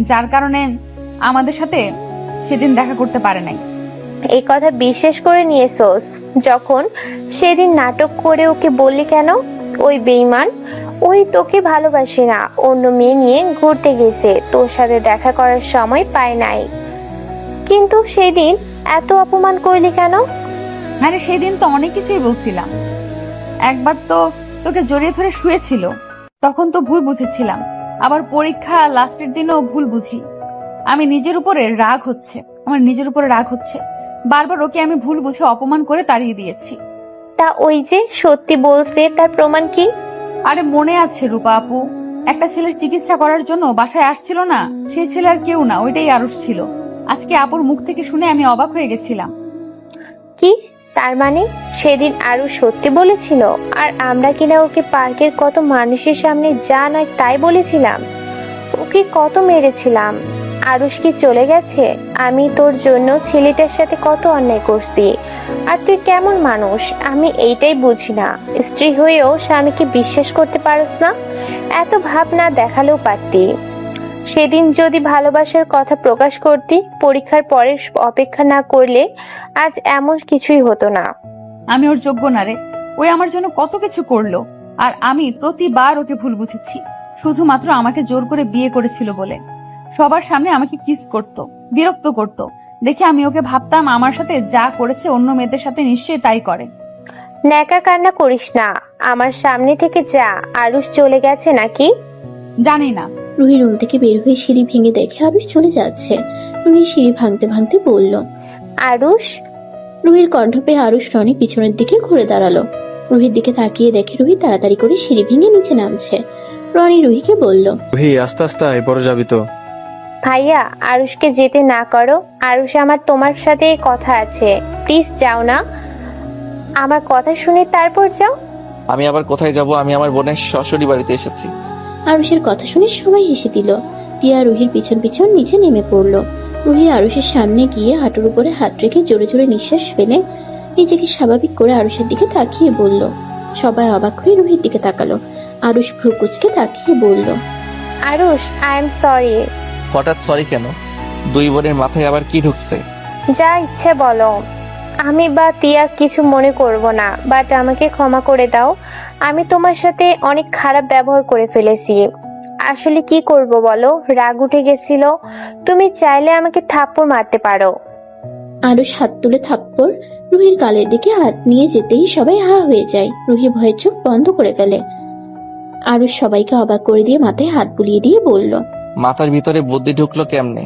যার কারণে আমাদের সাথে সেদিন দেখা করতে পারে নাই। এই কথা বিশ্বাস করে নিয়েছোস? যখন সেদিন নাটক করে ওকে বললি কেন? ওই বেঈমান, ওই তোকে ভালোবাসে না, অন্য মেয়ে নিয়ে ঘুরতে গেছে, তোর সাথে দেখা করার সময় পায় নাই। কিন্তু সেদিন এত অপমান করলি কেন? আরে সেদিন তো অনেক কিছুই বলছিলাম। একবার তো তোকে জড়িয়ে ধরে শুয়েছিল, তখন তো ভুল বুঝেছিলাম। আবার পরীক্ষা লাস্টের দিনও ভুল বুঝি। আমি নিজের উপরে রাগ হচ্ছে, আমার নিজের উপরে রাগ হচ্ছে। বারবার ওকে আমি ভুল বুঝে অপমান করে তাড়িয়ে দিয়েছি। তা ওই যে সত্যি বলছে, তার প্রমাণ কি? আরে মনে আছে রূপা আপু, একটা ছেলের চিকিৎসা করার জন্য বাসায় আসছিল না, সেই ছেলে আর কেউ না, ওইটাই আরুষ ছিল। আজকে আপুর মুখ থেকে শুনে আমি অবাক হয়ে গেছিলাম। কি তার মানে সেদিন আরো সত্যি বলেছিল, আর আমরা কিনা ওকে পার্কের কত মানুষের সামনে যা না তাই বলেছিলাম, ওকে কত মেরেছিলাম। আরুষ কি চলে গেছে? আমি তোর জন্য ছেলেটার সাথে কত অন্যায় করছি, আর তুই কেমন মানুষ আমি এইটাই বুঝি না। স্ত্রী হয়েও স্বামীকে বিশ্বাস করতে পারস না? এত ভাব না দেখালেও পারতি। সেদিন যদি ভালোবাসার কথা প্রকাশ করতি, পরীক্ষার পরে অপেক্ষা না করলে আজ এমন কিছুই হতো না। আমি ওর যোগ্য না রে, ওই আমার জন্য কত কিছু করলো, আর আমি প্রতিবার ওকে ভুল বুঝেছি। শুধুমাত্র আমাকে জোর করে বিয়ে করেছিল বলে সবার সামনে আমাকে কিস করত, বিরক্ত করত। দেখে আমি ওকে ভাবতাম আমার সাথে যা করেছে অন্য মেয়েদের সাথে নিশ্চয়ই তাই করে। ন্যাকা কান্না করিস না, আমার সামনে থেকে যা। আরুষ চলে গেছে নাকি? জানি না। রুহি রুম থেকে বের হয়ে সিঁড়ি ভেঙে দেখে আরুষ চলে যাচ্ছে। রুহি সিঁড়ি ভাঙতে ভাঙতে বলল, আরুষ। রুহির কণ্ঠ পেয়ে আরুষ রনি পিছনের দিকে ঘুরে দাঁড়ালো। রুহির দিকে তাকিয়ে দেখে রুহি তাড়াতাড়ি করে সিঁড়ি ভেঙে নিচে নামছে। রনি রুহিকে বলল, রুহি আস্তে আস্তে আয়, বড় যাবি তো। ভাইয়া আরুষকে যেতে না করো। আরুষ, আমার তোমার সাথে কথা আছে, প্লিজ যাও না। আমার কথা শুনে তারপর যাও। আমি আবার কোথায় যাব? আমি আমার বোনের শ্বশুরি বাড়িতে এসেছি। আরুষের কথা শুনে সবাই হেসে দিল। তিয়া রুহির পিছন পিছন নিচে নেমে পড়লো। রুহি আরুষের সামনে গিয়ে হাঁটুর উপরে হাত রেখে জোরে জোরে নিঃশ্বাস ফেলে নিজেকে স্বাভাবিক করে আরুষের দিকে তাকিয়ে বলল। সবাই অবাক হয়ে রুহির দিকে তাকালো। আরুষ ভ্রু কুঁচকে তাকিয়ে বলল, আরুষ, আই এম সরি। হঠাৎ সরি কেন? দুই বোনের মাথায় আবার কি ঢুকছে? যা ইচ্ছে বলো, আমি বা তিয়া কিছু মনে করব না, বাট আমাকে ক্ষমা করে দাও। আমি তোমার সাথে অনেক খারাপ ব্যবহার করে ফেলেছি। আসলে কি করব বলো, রাগ উঠে গেছিল। তুমি চাইলে আমাকে থাপ্পড় মারতে পারো। আরুষ হাত তুলে থাপ্পড় রুহির গালের দিকে হাত নিয়ে যেতেই সবাই হা হয়ে যায়। রুহি ভয়ে চোখ বন্ধ করে ফেলে। আরুষ সবাইকে অবাক করে দিয়ে মাথায় হাত বুলিয়ে দিয়ে বলল, মাথার ভিতরে বুদ্ধি ঢুকলো কেমনে?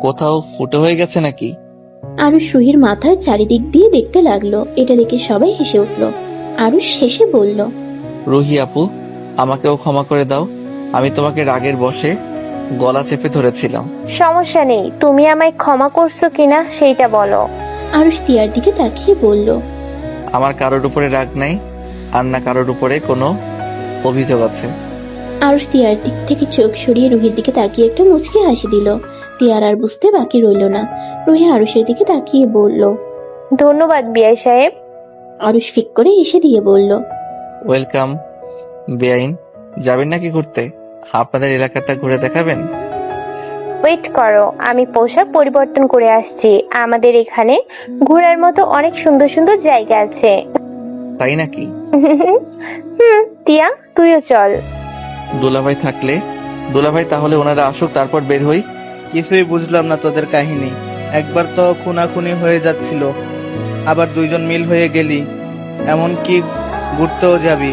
কোথাও ফুটো হয়ে গেছে নাকি? আরুষ রুহির মাথার চারিদিক দিয়ে দেখতে লাগলো। এটা দেখে সবাই হেসে উঠল। আরুষ হেসে বলল, রুহি আপু, আমাকেও ক্ষমা করে দাও। আমি তোমাকে রাগের বশে গলা চেপে ধরেছিলাম। সমস্যা নেই, তুমি আমায় ক্ষমা করছো কিনা সেইটা বলো। আরুষ তিয়ার দিকে তাকিয়ে বলল, আমার কারোর উপরে রাগ নাই, আর না কারোর উপরে কোনো অভিযোগ আছে। আরুষ তিয়ার দিক থেকে চোখ সরিয়ে রুহির দিকে তাকিয়ে একটা মুচকি হাসি দিল। তিয়ার আর বুঝতে বাকি রইল না। রুহি আরুষের দিকে তাকিয়ে বলল, ধন্যবাদ বিআই সাহেব। আরুষ ফিক করে হেসে দিয়ে বলল, ওয়েলকাম। বেআইন, যাবেন নাকি ঘুরতে? আপনাদের এলাকাটা ঘুরে দেখাবেন? ওয়েট করো, আমি পোশাক পরিবর্তন করে আসছি। আমাদের এখানে ঘোরার মতো অনেক সুন্দর সুন্দর জায়গা আছে। তাই নাকি? টিয়া, তুইও চল। দুলাভাই থাকলে? দুলাভাই তাহলে ওনারা আসুক, তারপর বের হই। কিছুই বুঝলাম না তোদের কাহিনী। একবার তো খুনাখুনি হয়ে যাচ্ছিল, আবার দুইজন মিল হয়ে গেলি, এমন কি ঘুরতেও যাবি?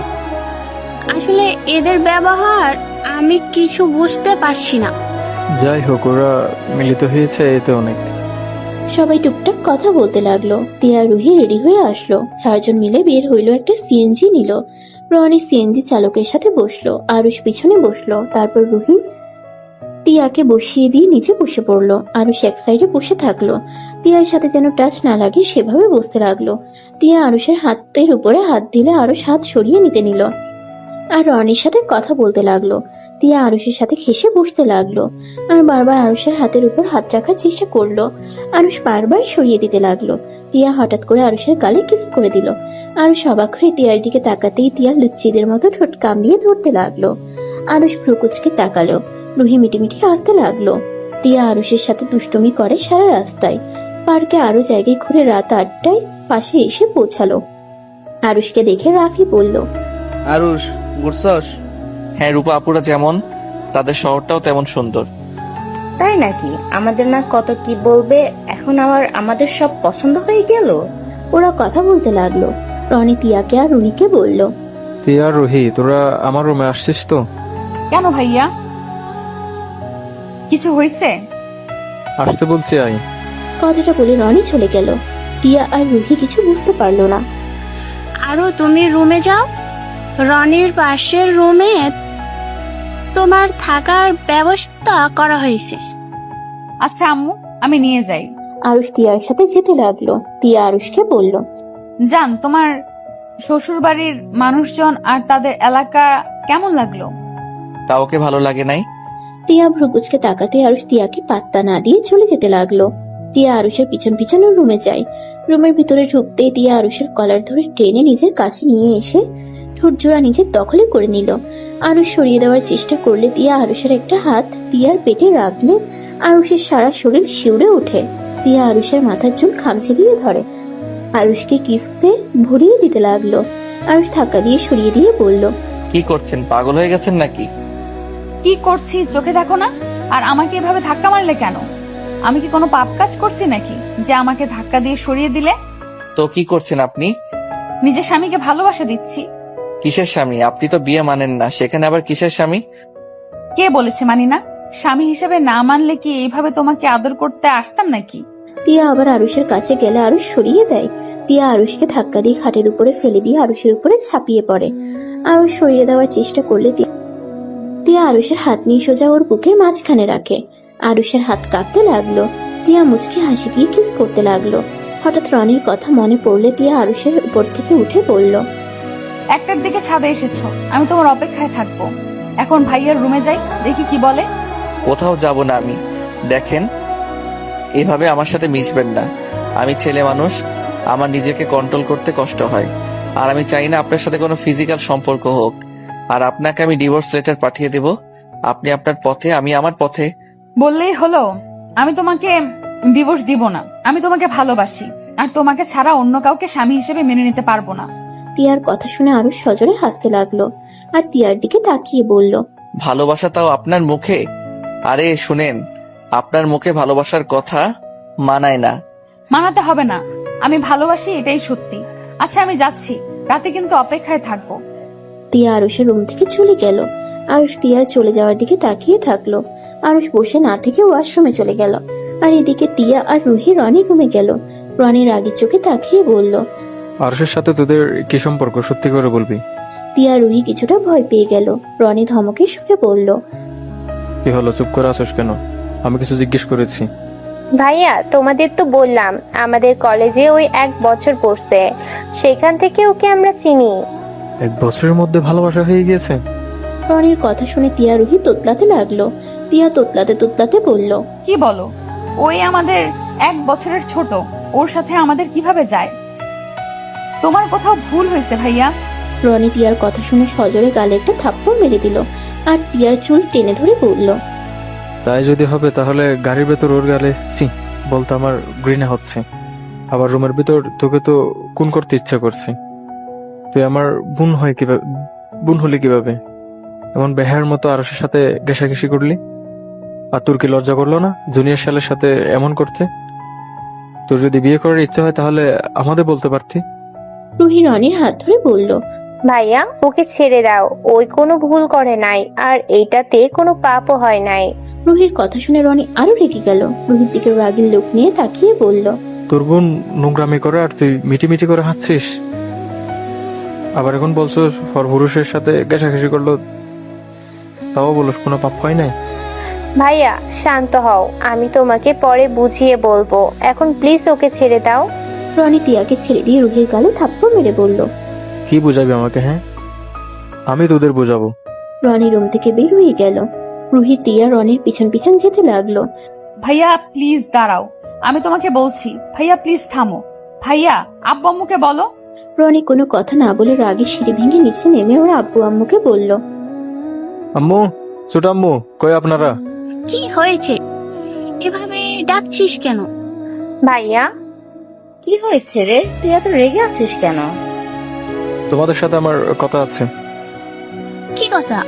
আসলে এদের ব্যবহার আমি কিছু বুঝতে পারছি না। যাই হোক, ওরা মিলিত হয়েছে এতে অনেক। সবাই টুকটাক কথা বলতে লাগলো। তিয়া রুহি রেডি হয়ে আসলো। 4 জন মিলে বের হইলো। একটা সিএনজি নিল। রনি সিএনজি চালকের সাথে বসলো। আরুষ পিছনে বসলো। তারপর রুহি তিয়াকে বসিয়ে দিয়ে নিচে বসে পড়লো। আরুষ এক সাইডে বসে থাকলো। তিয়ার সাথে যেন টাচ না লাগে সেভাবে বসতে লাগলো। তিয়া আরুষের হাতের উপরে হাত দিলে আরুষ হাত সরিয়ে নিতে নিল আর রনির সাথে কথা বলতে লাগলো। তিয়া আরুষের সাথে ঘেঁষে বসতে লাগলো আর বারবার আরুষের হাতের উপর হাত রাখার চেষ্টা করলো। আরুষ বারবার সরিয়ে দিতে লাগলো। তিয়া হঠাৎ করে আরুষের গালে কিস করে দিল। আরুষ অবাক হয়ে তিয়ার দিকে তাকাতেই তিয়া লুচ্চিদের মতো ঠোঁট কামড়িয়ে ধরতে লাগলো। আরুষ ভ্রুকুচকে তাকালো। রুহি মিটিমিটি হাসতে লাগলো। তিয়া আরুষের সাথে দুষ্টুমি করে সারা রাস্তায়। পার্কে আরো জায়গায় ঘুরে রাত 8টায় পাশে এসে পৌঁছালো। আরুষকে দেখে রাফি বলল, আরুষ, ঘুরছস? হ্যাঁ, রূপা আপুরা যেমন, তাদের শহরটাও তেমন সুন্দর। তাই নাকি? আমাদের না কত কি বলবে, এখন আবার আমাদের সব পছন্দ হয়ে গেল। ওরা কথা বলতে লাগলো। রনি তিয়াকে আর রুহিকে বলল, তিয়া আর রুহি, তোরা আমার রুমে আসছিস তো? কেন ভাইয়া, কিছু হয়েছে? আসতে বলছি, আই। কথাটা বলে রনি চলে গেল। তিয়া আর রুহি কিছু বুঝতে পারলো না। আরো তুমি রুমে যাও, রনির পাশের রুমে তোমার থাকার ব্যবস্থা করা হয়েছে। আচ্ছা আম্মু, আমি নিয়ে যাই। আরুষ তিয়ার সাথে যেতে লাগলো। তিয়া আরুষকে বলল, জান, তোমার শ্বশুর বাড়ির মানুষজন আর তাদের এলাকা কেমন লাগলো? তা ওকে ভালো লাগে নাই? তিয়া ভ্রুকুচকে তাকাতে আরুষ তিয়াকে পাত্তা না দিয়ে চলে যেতে লাগলো। তিয়া আরুষের পিছন পিছন রুমে যায়। রুমের ভিতরে ঢুকতেই তিয়া আরুষের কলার ধরে টেনে নিজের কাছে নিয়ে এসে ঠোঁট জোড়া নিজের দখলে করে নিল। আরুষ সরিয়ে দেওয়ার চেষ্টা করলে তিয়া আরুষের একটা হাত তিয়ার পেটে রাখলে আরুষের সারা শরীর শিউরে ওঠে। তিয়া আরুষের মাথার চুল খামচে দিয়ে ধরে। আরুষকে কিসে ভরিয়ে দিতে লাগলো। আরুষ ধাক্কা দিয়ে সরিয়ে দিয়ে বলল, কি করছেন? পাগল হয়ে গেছেন নাকি? কি করছি চোখে দেখো না? আর আমাকে এভাবে ধাক্কা মারলে কেন? আমি কি কোনো পাপ কাজ করছি নাকি যে আমাকে ধাক্কা দিয়ে সরিয়ে দিলে? তো কি করছেন আপনি? নিজের স্বামীকে ভালোবাসা দিচ্ছি। কিসের স্বামী? আপনি তো বিয়ে মানেন না, সেখানে আবার কিসের স্বামী? কে বলেছে মানি না? স্বামী হিসেবে না মানলে কি এইভাবে তোমাকে আদর করতে আসতাম নাকি? তিয়া আবার আরুষের কাছে গেলে আরুষ সরিয়ে দেয়। তিয়া আরুষকে ধাক্কা দিয়ে খাটের উপরে ফেলে দিয়ে আরুষের উপরে ঝাঁপিয়ে পড়ে। আরুষ সরিয়ে দেওয়ার চেষ্টা করলে তিয়া আরুষের হাত নিয়ে সোজা ওর বুকের মাঝখানে রাখে। আরুষের হাত কাঁপতে লাগলো। তিয়া মুচকি হাসি দিয়ে কিস করতে লাগলো। হঠাৎ রনির কথা মনে পড়লে তিয়া আরুষের উপর থেকে উঠে পড়ল। 1টার দিকে ছাদে এসেছো, আমি তোমার অপেক্ষায় থাকবো। এখন ভাইয়ার রুমে যাই, দেখি কি বলে। কোথাও যাব না আমি। দেখেন, এভাবে আমার সাথে মিশবেন না। আমি ছেলে মানুষ, আমার নিজেকে কন্ট্রোল করতে কষ্ট হয়। আর আমি চাই না আপনার সাথে কোনো ফিজিক্যাল সম্পর্ক হোক। আর আপনাকে আমি ডিভোর্স লেটার পাঠিয়ে দেব। আপনি আপনার পথে, আমি আমার পথে। বললেই হলো? আমি তোমাকে ডিভোর্স দিব না। আমি তোমাকে ভালোবাসি, আর তোমাকে ছাড়া অন্য কাউকে স্বামী হিসেবে মেনে নিতে পারবো না। তিয়ার কথা শুনে আরুষ সজোরে হাসতে লাগলো আর তিয়ার দিকে তাকিয়ে বলল, ভালোবাসা তাও আপনার মুখে? আরে শুনেন, আপনার মুখে ভালোবাসার কথা মানায় না। মানাতে হবে না, আমি ভালোবাসি, এটাই সত্যি। আচ্ছা আমি যাচ্ছি, রাতে কিন্তু অপেক্ষায় থাকবো। তিয়া আরুষের রুম থেকে চলে গেল। আরুষ তিয়ার চলে যাওয়ার দিকে তাকিয়ে থাকলো। আরুষ বসে না থেকে ওয়াশরুমে চলে গেল। আর এদিকে তিয়া আর রুহি রনির রুমে গেল। রনি রাগের চোখে তাকিয়ে বলল। আরশের সাথে তোদের কি সম্পর্ক, সত্যি করে বলবি? তিয়া রুহি কিছুটা ভয় পেয়ে গেল। রনি ধমকে সুরে বলল। কি হলো, চুপ করে আসোস কেন? আমি কিছু জিজ্ঞেস করেছি। ভাইয়া তোমাদের তো বললাম আমাদের কলেজে ওই 1 বছর পড়ছে, সেখান থেকে ওকে আমরা চিনি। 1 বছরের মধ্যে ভালোবাসা হয়ে গিয়েছে? রনির কথা শুনে তিয়া রুহি তোতলাতে লাগলো। তিয়া তোতলাতে তোতলাতে বলল। কি বলো? ওই আমাদের 1 বছরের ছোট, ওর সাথে আমাদের কিভাবে যায়? তোমার কোথাও ভুল হয়েছে ভাইয়া। রনি তিয়ার কথা শুনে সজোরে গালে একটা থাপ্পড় মেরে দিল আর তিয়ার চুল টেনে ধরে বলল। তাই যদি হবে তাহলে গাড়ির ভেতর ওর গালে চি বলতে আমার ঘৃণা হচ্ছে। আবার রুমের ভিতর তোকে তো খুন করতে ইচ্ছা করছে। তুই আমার বোন হলি কিভাবে? এমন বেহার মতো আরশের সাথে ঘেঁষাঘেঁষি করলি। আর তোর কি লজ্জা করলো না জুনিয়র শালের সাথে এমন করতে? তোর যদি বিয়ে করার ইচ্ছা হয় তাহলে আমাদের বলতে পারতি। রুহি রনির হাত ধরে বলল। ভাইয়া ওকে ছেড়ে দাও, ওই কোনো ভুল করে নাই, আর এইটাতে কোনো পাপও হয় নাই। রুহির কথা শুনে রনি আরো রেগে গেল। রুহির দিকে রাগের লোক নিয়ে তাকিয়ে বলল। তোর বোন নোংরামি করে আর তুই মিটিমিটি করে হাসছিস। আবার এখন বলছো পুরুষের সাথে ঘেঁষাঘেঁষি করলো, তাও বলছ কোনো পাপ হয় নাই। ভাইয়া শান্ত হও, আমি তোমাকে পরে বুঝিয়ে বলবো, এখন প্লিজ ওকে ছেড়ে দাও। রনি তিয়াকে ছেড়ে দিয়ে রুহির গালে থাপ্পড় মেরে বলল। কি বুঝাবি আমাকে? হ্যাঁ, আমি তোদের বুঝাবো। রনি রুম থেকে বের হয়ে গেল। রুহি তিয়া রনির পিছন পিছন যেতে লাগলো। ভাইয়া প্লিজ দাঁড়াও, আমি তোমাকে বলছি। ভাইয়া প্লিজ থামো। ভাইয়া আব্বু আম্মুকে বলো। রনি কোনো কথা না বলে রাগে সিঁড়ি ভেঙে নিচে নেমে ওর আব্বু আম্মুকে বলল। আম্মু, ছোট আম্মু, কই আপনারা? কি হয়েছে? এভাবে ডাকছিস কেন? ভাইয়া কি হয়েছে রে, তুই এত রেগে আছিস কেন? তোমাদের সাথে আমার কথা আছে। কি কথা?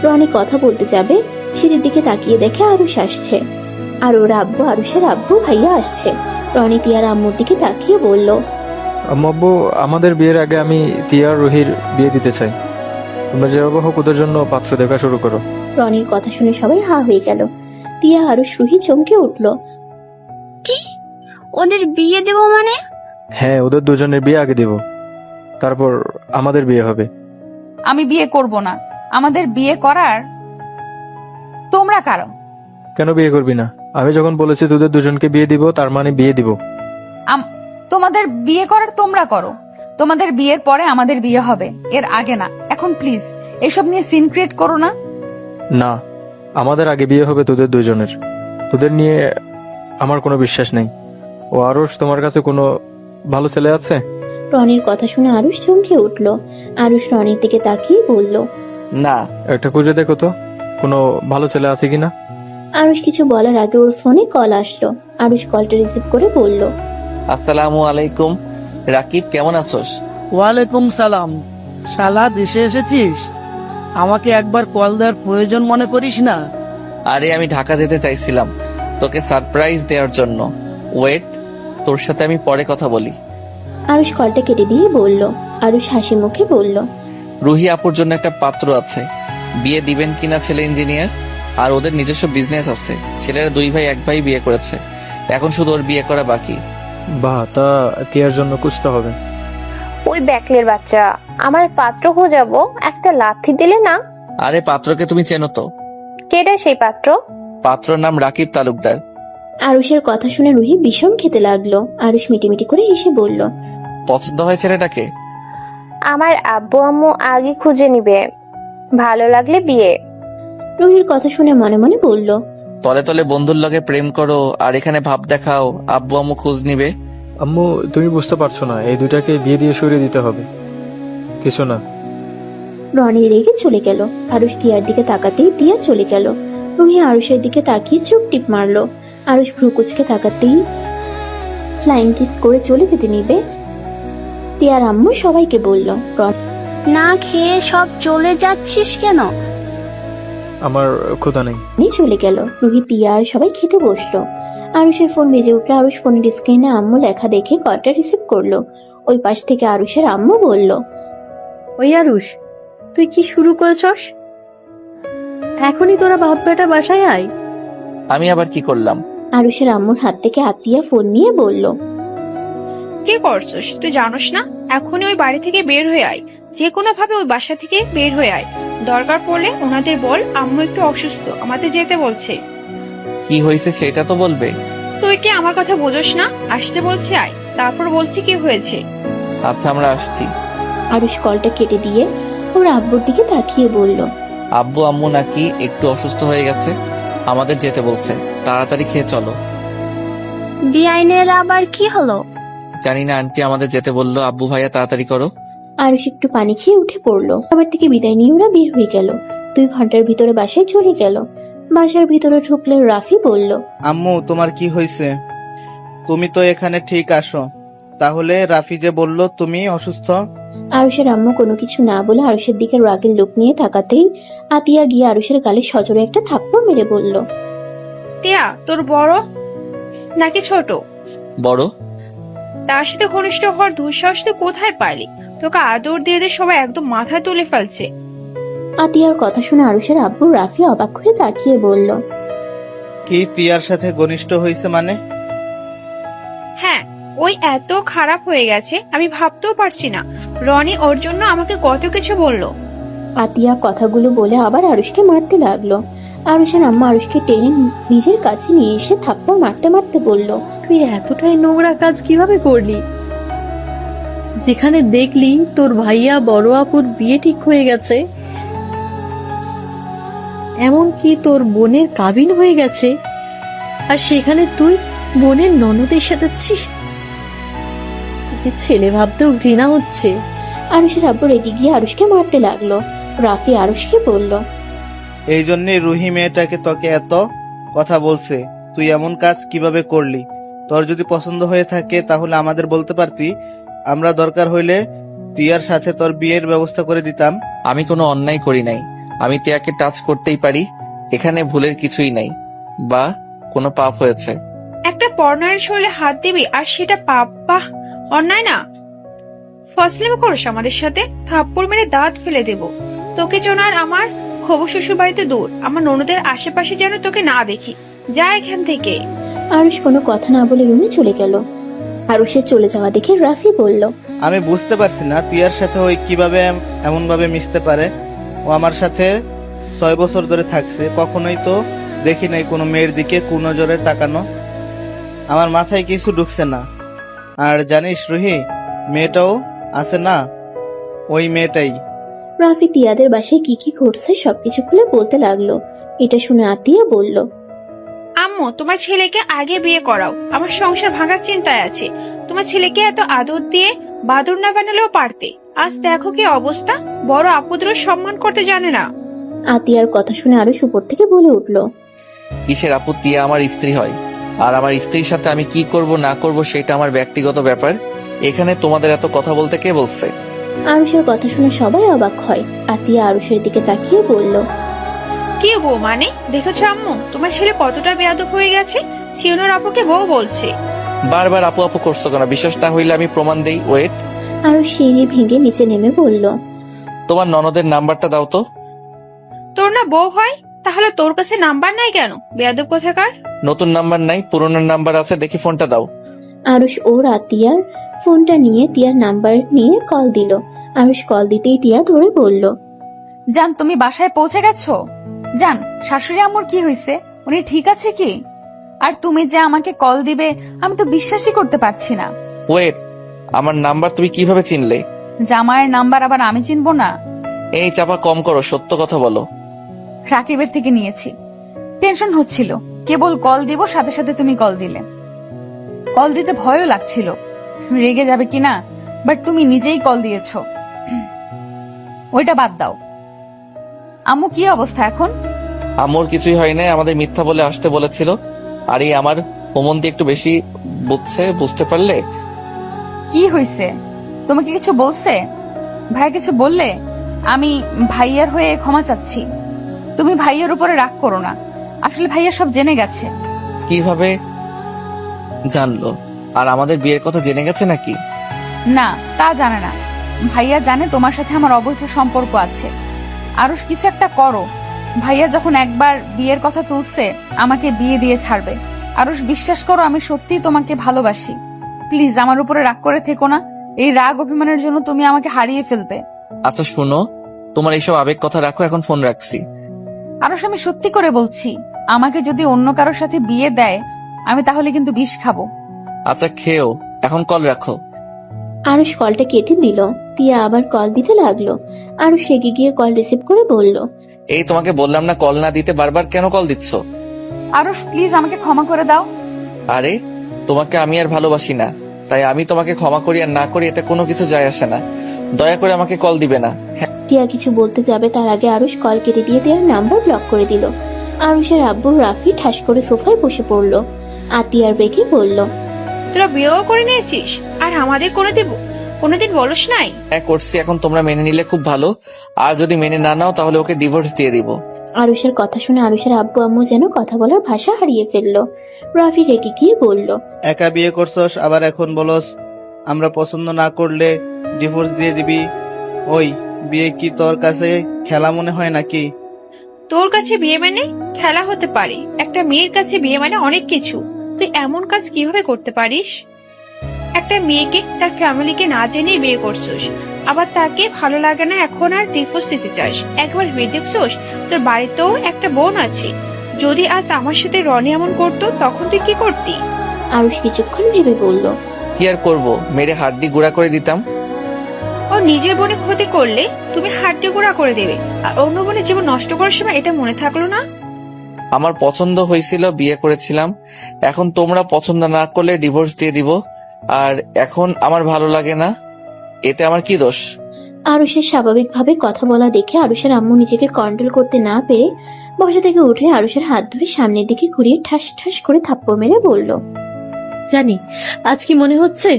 রনি কথা বলতে যাবে, সিঁড়ির দিকে তাকিয়ে দেখে আরুষ আসছে। আর ওর আব্বু আরুষের আব্বু ভাইয়া আসছে। রনি তিয়ার আম্মুর দিকে তাকিয়ে বলল। আম্মু, আমাদের বিয়ের আগে আমি তিয়া রুহির বিয়ে দিতে চাই। তোমরা যেভাবে হোক ওদের জন্য পাত্র দেখা শুরু করো। রনির কথা শুনে সবাই হা হয়ে গেল। তিয়া আরুষ রুহি চমকে উঠল। কি? ওদের বিয়ে দেব মানে? হ্যাঁ, ওদের দুজনের বিয়ে আগে দিব, তারপর আমাদের বিয়ে হবে। আমি বিয়ে করব না। আমাদের বিয়ে করার তোমরা কারণ। কেন বিয়ে করবি না? আমি যখন বলেছি তোদের দুজনকে বিয়ে দিব, তার মানে বিয়ে দিব। তোমাদের বিয়ে করার তোমরা করো। তোমাদের বিয়ের পরে আমাদের বিয়ে হবে, এর আগে না। এখন প্লিজ এসব নিয়ে সিন ক্রিয়েট করো না। না, আমাদের আগে বিয়ে হবে তোদের দুজনের। তোদের নিয়ে আমার কোনো বিশ্বাস নেই। ও আরুষ, তোমার কাছে কোনো ভালো ছেলে আছে? রনির কথা শুনে আরুষ চমকে উঠল। আরুষ রনির দিকে তাকিয়ে বলল। না। একটা খুঁজে দেখো তো কোনো ভালো ছেলে আছে কিনা। আরুষ কিছু বলার আগে ওর ফোনে কল আসলো। আরুষ কলটা রিসিভ করে বলল। আসসালামু আলাইকুম রাকিব, কেমন আছোস? ওয়ালাইকুম সালাম। শালা দেশে এসেছিস, আমাকে একবার কল দেওয়ার প্রয়োজন মনে করিস না? আরে আমি ঢাকা যেতে চাইছিলাম তোকে সারপ্রাইজ দেওয়ার জন্য। ওয়েট, তোর সাথে আমি পরে কথা বলি। আরুষ কলটা কেটে দিয়ে বলল। আরুষ হাসি মুখে বলল। রুহি আপুর জন্য একটা পাত্র আছে, বিয়ে দিবেন কিনা? ছেলে ইঞ্জিনিয়ার, আর ওদের নিজস্ব বিজনেস আছে। ছেলেরা 2 ভাই 1 ভাই বিয়ে করেছে, এখন শুধু ওর বিয়ে করা বাকি। বাহ, তা তিয়ার জন্য খুঁজতে হবে। ওই ব্যাকলের বাচ্চা, আমার পাত্র খোঁজাবো, একটা লাথি দিলে না? আরে পাত্রকে তুমি চেনো তো? কেডা সেই পাত্র? পাত্রর নাম রাকিব তালুকদার। আরুষের কথা শুনে রুহি বিষম খেতে লাগলো। আরুষ মিটিমিটি করে হেসে বলল। পছন্দ হয় ছেলেটাকে? আমার আব্বু আম্মু আগে খুঁজে নিবে, ভালো লাগলে বিয়ে। রুহির কথা শুনে মনে মনে বলল। তলে তলে বন্ধুর লগে প্রেম করো আর এখানে ভাব দেখাও আব্বু আম্মু খোঁজ নিবে। আম্মু, তুমি বুঝতে পারছো না, এই দুটাকে বিয়ে দিয়ে সরিয়ে দিতে হবে। কিছু না। রনি রেগে চলে গেল। আরুষ তিয়ার দিকে তাকাতেই তিয়া চলে গেল। রুহি আরুষের দিকে তাকিয়ে চুপ টিপ মারলো। আরুষ ভ্রু কুচকে তাকাতেই ফ্লাইং কিস করে চলে যেতে নিবে। তিয়ার আম্মু সবাইকে বলল। না খেয়ে সব চলে যাচ্ছিস কেন? আমার ক্ষুধা নেই। রনি চলে গেল। রুহি তিয়া আর সবাই খেতে বসলো। আরুষের ফোন বেজে উঠলো। আরুষ ফোনের স্ক্রিনে আম্মু লেখা দেখে কলটা রিসিভ করলো। ওই পাশ থেকে আরুষের আম্মু বলল, ওই আরুষ, তুই কি শুরু করেছস? এখনই তোরা বাপ বেটা বাসায় আয়। আমি আবার কি করলাম? আরুষের আম্মুর হাত থেকে আতিয়া ফোন নিয়ে বলল, কি করছিস তুই জানোস না? এখনই ওই বাড়ি থেকে বের হয়ে আয়, যে কোনো ভাবে ওই বাসা থেকে বের হয়ে আয়। দরকার পড়লে ওনাদের বল আম্মু একটু অসুস্থ, আমাদের যেতে বলছে। কি হয়েছে সেটা তো বলবে। তুই কি আমার কথা বোঝস না? আসতে বলছি আয়, তারপর বলছি কি হয়েছে। আচ্ছা আমরা আসছি। আরুষ কলটা কেটে দিয়ে ওর আব্বুর দিকে তাকিয়ে বলল, আব্বু আম্মু নাকি একটু অসুস্থ হয়ে গেছে, আমাদের যেতে বলছে। তাড়াতাড়ি খেয়ে চলো। বিআইনের আবার কি হলো? জানি না, আন্টি আমাদের যেতে বললো। আব্বু ভাইয়া তাড়াতাড়ি করো। আরুষ একটু পানি খেয়ে উঠে পড়লো। আবার থেকে বিদায় নিয়ে ওরা বের হয়ে গেল। 2 ঘন্টার ভিতরে বাসায় চলে গেল। বাসার ভিতরে ঢুকলে রাফি বলল, আম্মু তোমার কি হয়েছে? তুমি তো এখানে ঠিক আসো, তাহলে রাফি যে বলল তুমি অসুস্থ। আরুষের আম্মু কোনো কিছু না বলে আরুষের দিকে রাগের লোক নিয়ে তাকাতেই আতিয়া গিয়ে আরুষের গালে সজোরে একটা থাপ্পড় মেরে বলল, টিয়া, তোর বড় নাকি ছোট? বড়। তার সাথে ঘনিষ্ঠ হওয়ার দুঃসাহস তুই কোথায় পাইলি? তোকে আদর দিয়ে দিয়ে সবাই একদম মাথায় তুলে ফেলছে। আতিয়ার কথা শুনে আরুষের আব্বু রাফি অবাক হয়ে তাকিয়ে বলল, কি তিয়ার সাথে ঘনিষ্ঠ হয়েছে মানে? হ্যাঁ, ওই এত খারাপ হয়ে গেছে আমি ভাবতেও পারছি না। রনি ওর জন্য আমাকে কত কিছু বললো। আতিয়া কথাগুলো বলে আবার আরুষকে মারতে লাগলো। আরুষের আম্মা আরুষকে টেনে নিজের কাছে নিয়ে এসে থাপ্পড় মারতে মারতে বলল, তুই এতটাই নোংরা কাজ কিভাবে করলি? যেখানে দেখলি তোর ভাইয়া বড় আপুর বিয়ে ঠিক হয়ে গেছে, এমনকি তোর বোনের কাবিন হয়ে গেছে, আর সেখানে তুই বোনের ননদের সাথে ছিস। তোকে ছেলে ভাবতেও ঘৃণা হচ্ছে। আরুষের আব্বু রেগে গিয়ে আরুষকে মারতে লাগলো। রাফি আরুষকে বলল, এই জন্যই রুহি মেয়েটাকে তোকে এত কথা বলছে। তুই এমন কাজ কিভাবে করলি? তোর যদি পছন্দ হয়ে থাকে তাহলে আমাদের বলতে পারতি, আমরা দরকার হইলে তিয়ার সাথে তোর বিয়ের ব্যবস্থা করে দিতাম। আমি কোনো অন্যায় করি নাই, আমি তিয়াকে টাচ করতেই পারি, এখানে ভুলের কিছুই নাই বা কোনো পাপ হয়েছে। একটা পর্নারের শরীরে হাত দিবি আর সেটা পাপ? বাহ, অন্যায় না। ফসলেম করিস আমাদের সাথে, থাপ্পড় মেরে দাঁত ফেলে দেব। তোকে যেন আর আমার হবু শ্বশুর বাড়িতে দূর, আমার ননদের আশেপাশে যেন তোকে না দেখি। যা এখান থেকে। আরুষ কোনো কথা না বলে রুমে চলে গেল। আরুষের চলে যাওয়া দেখে রাফি বলল, আমি বুঝতে পারছি না তিয়ার সাথে ওই কিভাবে এমন ভাবে মিশতে পারে। ও আমার সাথে 6 বছর ধরে থাকছে, কখনোই তো দেখি নাই কোনো মেয়ের দিকে কুনজরে তাকানো। আমার মাথায় কিছু ঢুকছে না। আর জানিস রুহি, মেয়েটাও আছে না, ওই মেয়েটাই। রাফি তিয়াদের বাসায় কি কি ঘটছে সবকিছু খুলে বলতে লাগলো। এটা শুনে আতিয়া বলল, আম্মু, তোমার ছেলেকে আগে বিয়ে করাও, আমার সংসার ভাঙার চিন্তায় আছে। তোমার ছেলেকে এত আদর দিয়ে বাদর না বানালেও পারতে। আজ দেখো কি অবস্থা, বড় আপুদেরও সম্মান করতে জানে না। আতিয়ার কথা শুনে আরুষ উপর থেকে বলে উঠল, কিসের আপু? তিয়া আমার স্ত্রী হয়, আর আমার স্ত্রীর সাথে আমি কি করব না করব সেটা আমার ব্যক্তিগত ব্যাপার। এখানে তোমাদের এত কথা বলতে কে বলছে? আরুষের কথা শুনে সবাই অবাক হয়। আতিয়া আরুষের দিকে তাকিয়ে বলল, কি বউ মানে? দেখেছো আম্মু, তোমার ছেলে কতটা বেয়াদব হয়ে গেছে। সিওনার আপুকে বউ বলছে। বারবার আপু আপু করছো কেন? বিশ্বাস না হইলে আমি প্রমাণ দেই। ওয়েট। আরুষ সিঁড়ি ভেঙে নিচে নেমে বলল, তোমার ননদের নাম্বারটা দাও তো। তোর না বউ হয়, তাহলে তোর কাছে নাম্বার নাই কেন? বেয়াদব কোথাকার। নতুন নাম্বার নাই, পুরনো নাম্বার আছে, দেখি ফোনটা দাও। আরুষ ওর আতিয়ার ফোনটা নিয়ে তিয়ার নাম্বার নিয়ে কল দিল। আরুষ কল দিতেই তিয়া ধরে বলল, জান, তুমি বাসায় পৌঁছে গেছো? জান, শাশুড়ি আম্মুর কি হয়েছে? উনি ঠিক আছে কি? আর তুমি যে আমাকে কল দিবে আমি তো বিশ্বাসই করতে পারছি না। ওয়েট, আমার নাম্বার তুমি কিভাবে চিনলে? জামাইয়ের নাম্বার আবার আমি চিনবো না? এই চাপা কম করো, সত্য কথা বলো। রাকিবের থেকে নিয়েছি, টেনশন হচ্ছিল। কেবল কল দিব, সাথে সাথে তুমি কল দিলে। কল দিতে ভয়ও লাগছিল, রেগে যাবে কিনা, বাট তুমি নিজেই কল দিয়েছো। ওইটা বাদ দাও। আম্মু কি অবস্থা এখন? আম্মুর কিছুই হয় নাই, আমাদের মিথ্যা বলে আসতে বলেছিল। আর এই আমার হোমন্তি একটু বেশি বুঝতে পারলে। কি হয়েছে? তোমাকে কিছু বলছে? ভাই কিছু বললে? আমি ভাইয়ার হয়ে ক্ষমা চাচ্ছি। তুমি ভাইয়ার উপরে রাগ করো না, আসলে ভাইয়া সব জেনে গেছে। কিভাবে? জানলো? আর আমাদের বিয়ের কথা জেনে গেছে নাকি? না, তা জানে না। ভাইয়া জানে তোমার সাথে আমার অবৈধ সম্পর্ক আছে। আরুষ, কিছু একটা করো। ভাইয়া যখন একবার বিয়ের কথা তুলছে, আমাকে বিয়ে দিয়ে ছাড়বে। আরুষ, বিশ্বাস করো, আমি সত্যিই তোমাকে ভালোবাসি। প্লিজ আমার উপরে রাগ করে থেকো না। এই রাগ অভিমানের জন্য তুমি আমাকে হারিয়ে ফেলবে। আচ্ছা শোনো, তোমার এইসব আবেগ কথা রাখো, এখন ফোন রাখছি। আরুষ, আমি সত্যি করে বলছি, আমাকে যদি অন্য কারোর সাথে বিয়ে দেয়, আমি তাহলে কিন্তু বিষ খাবো। আচ্ছা খেও, এখন কল রাখো। আরুষ কলটা কেটে দিল। তিয়া আবার কল দিতে লাগলো। আরুষ রেগে গিয়ে কল রিসিভ করে বলল, এই তোমাকে বললাম না কল না দিতে, বারবার কেন কল দিচ্ছ? আরুষ, প্লিজ আমাকে ক্ষমা করে দাও। আরে তোমাকে আমি আর ভালোবাসি না, তাই আমি তোমাকে ক্ষমা করি আর না করি এতে কোনো কিছু যায় আসে না। দয়া করে আমাকে কল দিবে না। তিয়া কিছু বলতে যাবে তার আগে আরুষ কল কেটে দিয়ে তিয়ার নাম্বার ব্লক করে দিল। আরুষের আব্বু রাফি ঠাস করে সোফায় বসে পড়ল। আর তিয়ার রেগে বলল, তোরা বিয়েও করে নিয়েছিস আর আমাদের কোনোদিন বলস নাই? হ্যাঁ করছি, এখন তোমরা মেনে নিলে খুব ভালো, আর যদি মেনে না নাও তাহলে ওকে ডিভোর্স দিয়ে দিব। আরুষের কথা শুনে আরুষের আব্বু আম্মু যেন কথা বলার ভাষা হারিয়ে ফেললো। রাফি রেগে গিয়ে বলল, একা বিয়ে করছস, আবার এখন বলস আমরা পছন্দ না করলে ডিভোর্স দিয়ে দিবি। ওই বিয়ে কি তোর কাছে খেলা মনে হয় নাকি? তোর কাছে বিয়ে মানে খেলা হতে পারে, একটা মেয়ের কাছে বিয়ে মানে অনেক কিছু। তুই এমন কাজ কিভাবে করতে পারিস? একটা মেয়েকে তার ফ্যামিলিকে না জেনে বিয়ে করছিস, আবার তাকে ভালো লাগে না এখন আর ডিভোর্স দিতে চাস। একবার ভেবে দেখছিস তোর বাড়িতেও একটা বোন আছে? যদি আজ আমার সাথে রনি এমন করতো তখন তুই কি করতি? আরুষ কিছুক্ষণ ভেবে বলল, কি আর করবো, মেরে হাড্ডি গুঁড়া করে দিতাম। ও নিজের বোনে ক্ষতি করলে তুমি হাড্ডি গুঁড়া করে দেবে, আর অন্য বোনের জীবন নষ্ট করার সময় এটা মনে থাকলো না? আমার পছন্দ হয়েছিল, বিয়ে করেছিলাম, এখন তোমরা পছন্দ না করলে ডিভোর্স দিয়ে দিব। আর এখন আমার ভালো লাগে না, এতে আমার কি দোষ? আরুষের স্বাভাবিকভাবে কথা বলা দেখে আরুষের আম্মু নিজেকে কন্ট্রোল করতে না পেরে বসা থেকে উঠে আরুষের হাত ধরে সামনের দিকে ঘুরিয়ে ঠাস ঠাস করে থাপ্পড় মেরে বলল, জানি আজ কি মনে হচ্ছে,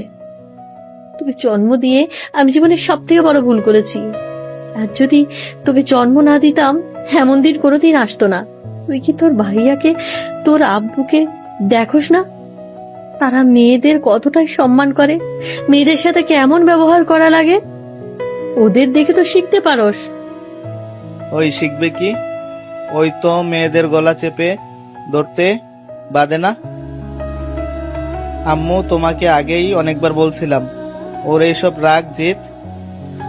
তোকে জন্ম দিয়ে আমি জীবনের সব থেকে বড় ভুল করেছি। আর যদি তোকে জন্ম না দিতাম এমন দিন কোনোদিন আসতো না। তুই কি তোর ভাইয়াকে, তোর আব্বুকে দেখোস না? তারা মেয়েদের কতটাই সম্মান করে, মেয়েদের সাথে কেমন ব্যবহার করা লাগে, ওদের দেখে তো শিখতে পারোস। ওই শিখবে কি? ওই তো মেয়েদের গলা চেপে ধরতে বাদে না। আম্মু, তোমাকে আগেই অনেকবার বলছিলাম ওর এইসব রাগ জেদ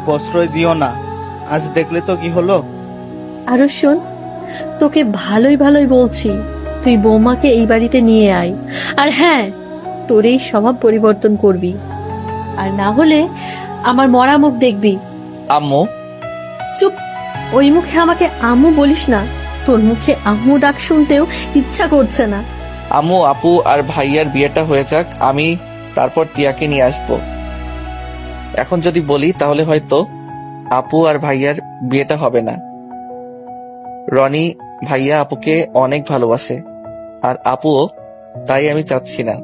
প্রশ্রয় দিও না। আজ দেখলে তো কি হলো। আরো শোন, তোকে ভালোই ভালোই বলছি, তুই বৌমাকে এই বাড়িতে নিয়ে আয়। আর হ্যাঁ, তোর এই স্বভাব পরিবর্তন করবি, আর না হলে আমার মরা মুখ দেখবি। আম্মু। চুপ, ওই মুখে আমাকে আম্মু বলিস না। তোর মুখে আম্মু ডাক শুনতেও ইচ্ছা করছে না। আম্মু, আপু আর ভাইয়ার বিয়েটা হয়ে যাক, আমি তারপর টিয়াকে নিয়ে আসবো। এখন যদি বলি তাহলে হয়তো আপু আর ভাইয়ার বিয়েটা হবে না। রনি ভাইয়া আপুকে অনেক ভালোবাসে, আর আপুও, তাই আমি চাচ্ছি না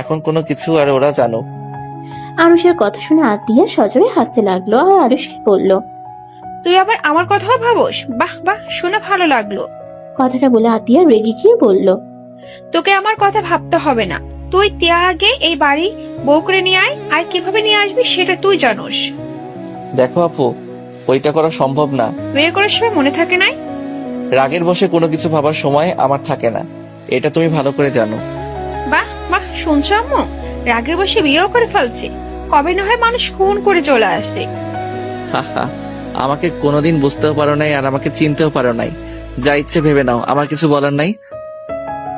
এখন কোনো কিছু আর ওরা জানুক। আরুষের কথা শুনে আতিয়া সজোরে হাসতে লাগলো আর আরুষকে বলল, তুই আবার আমার কথাও ভাবস? বাহ বাহ, শুনে ভালো লাগলো। কথাটা বলে আতিয়া রেগে গিয়ে বলল, তোকে আমার কথা ভাবতে হবে না। তুই তিয়া আগে এই বাড়ি বউ করে নিয়ে আয়, আর কিভাবে নিয়ে আসবি সেটা তুই জানোস। দেখো আপু, ওইটা করা সম্ভব না। বিয়ে করার সময় মনে থাকে নাই? রাগের বসে কোনো কিছু ভাবার সময় আমার থাকে না, এটা তুমি ভালো করে জানো। বাহ বাহ, শুনছো আম্মু? রাগের বসে বিয়েও করে ফেলছে। কবে না হয় মানুষ খুন করে চলে আসছে। হাহা, আমাকে কোনোদিন বুঝতেও পারো নাই আর আমাকে চিনতেও পারো নাই। যা ইচ্ছে ভেবে নাও, আমার কিছু বলার নাই।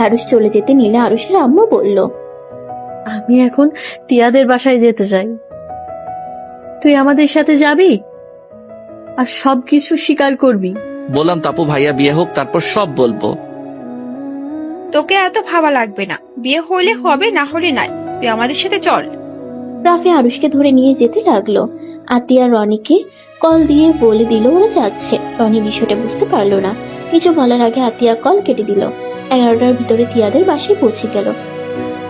আরুষ চলে যেতে নিলে আরুষের আম্মু বলল, আমি এখন তিয়াদের বাসায় যেতে চাই। তুই আমাদের সাথে যাবি আর সবকিছু স্বীকার করবি। বললাম তাপু, ভাইয়া বিয়ে হোক, তারপর সব বলবো। তোকে এত ভাবা লাগবে না, বিয়ে হইলে হবে, না হলে নাই। তুই আমাদের সাথে চল। রাফি আরুষকে ধরে নিয়ে যেতে লাগলো। আতিয়া রনিকে কল দিয়ে বলে দিল ওরা যাচ্ছে। রনি বিষয়টা বুঝতে পারলো না, কিছু বলার আগে আতিয়া কল কেটে দিল। 11টার ভিতরে তিয়াদের বাসায় পৌঁছে গেল।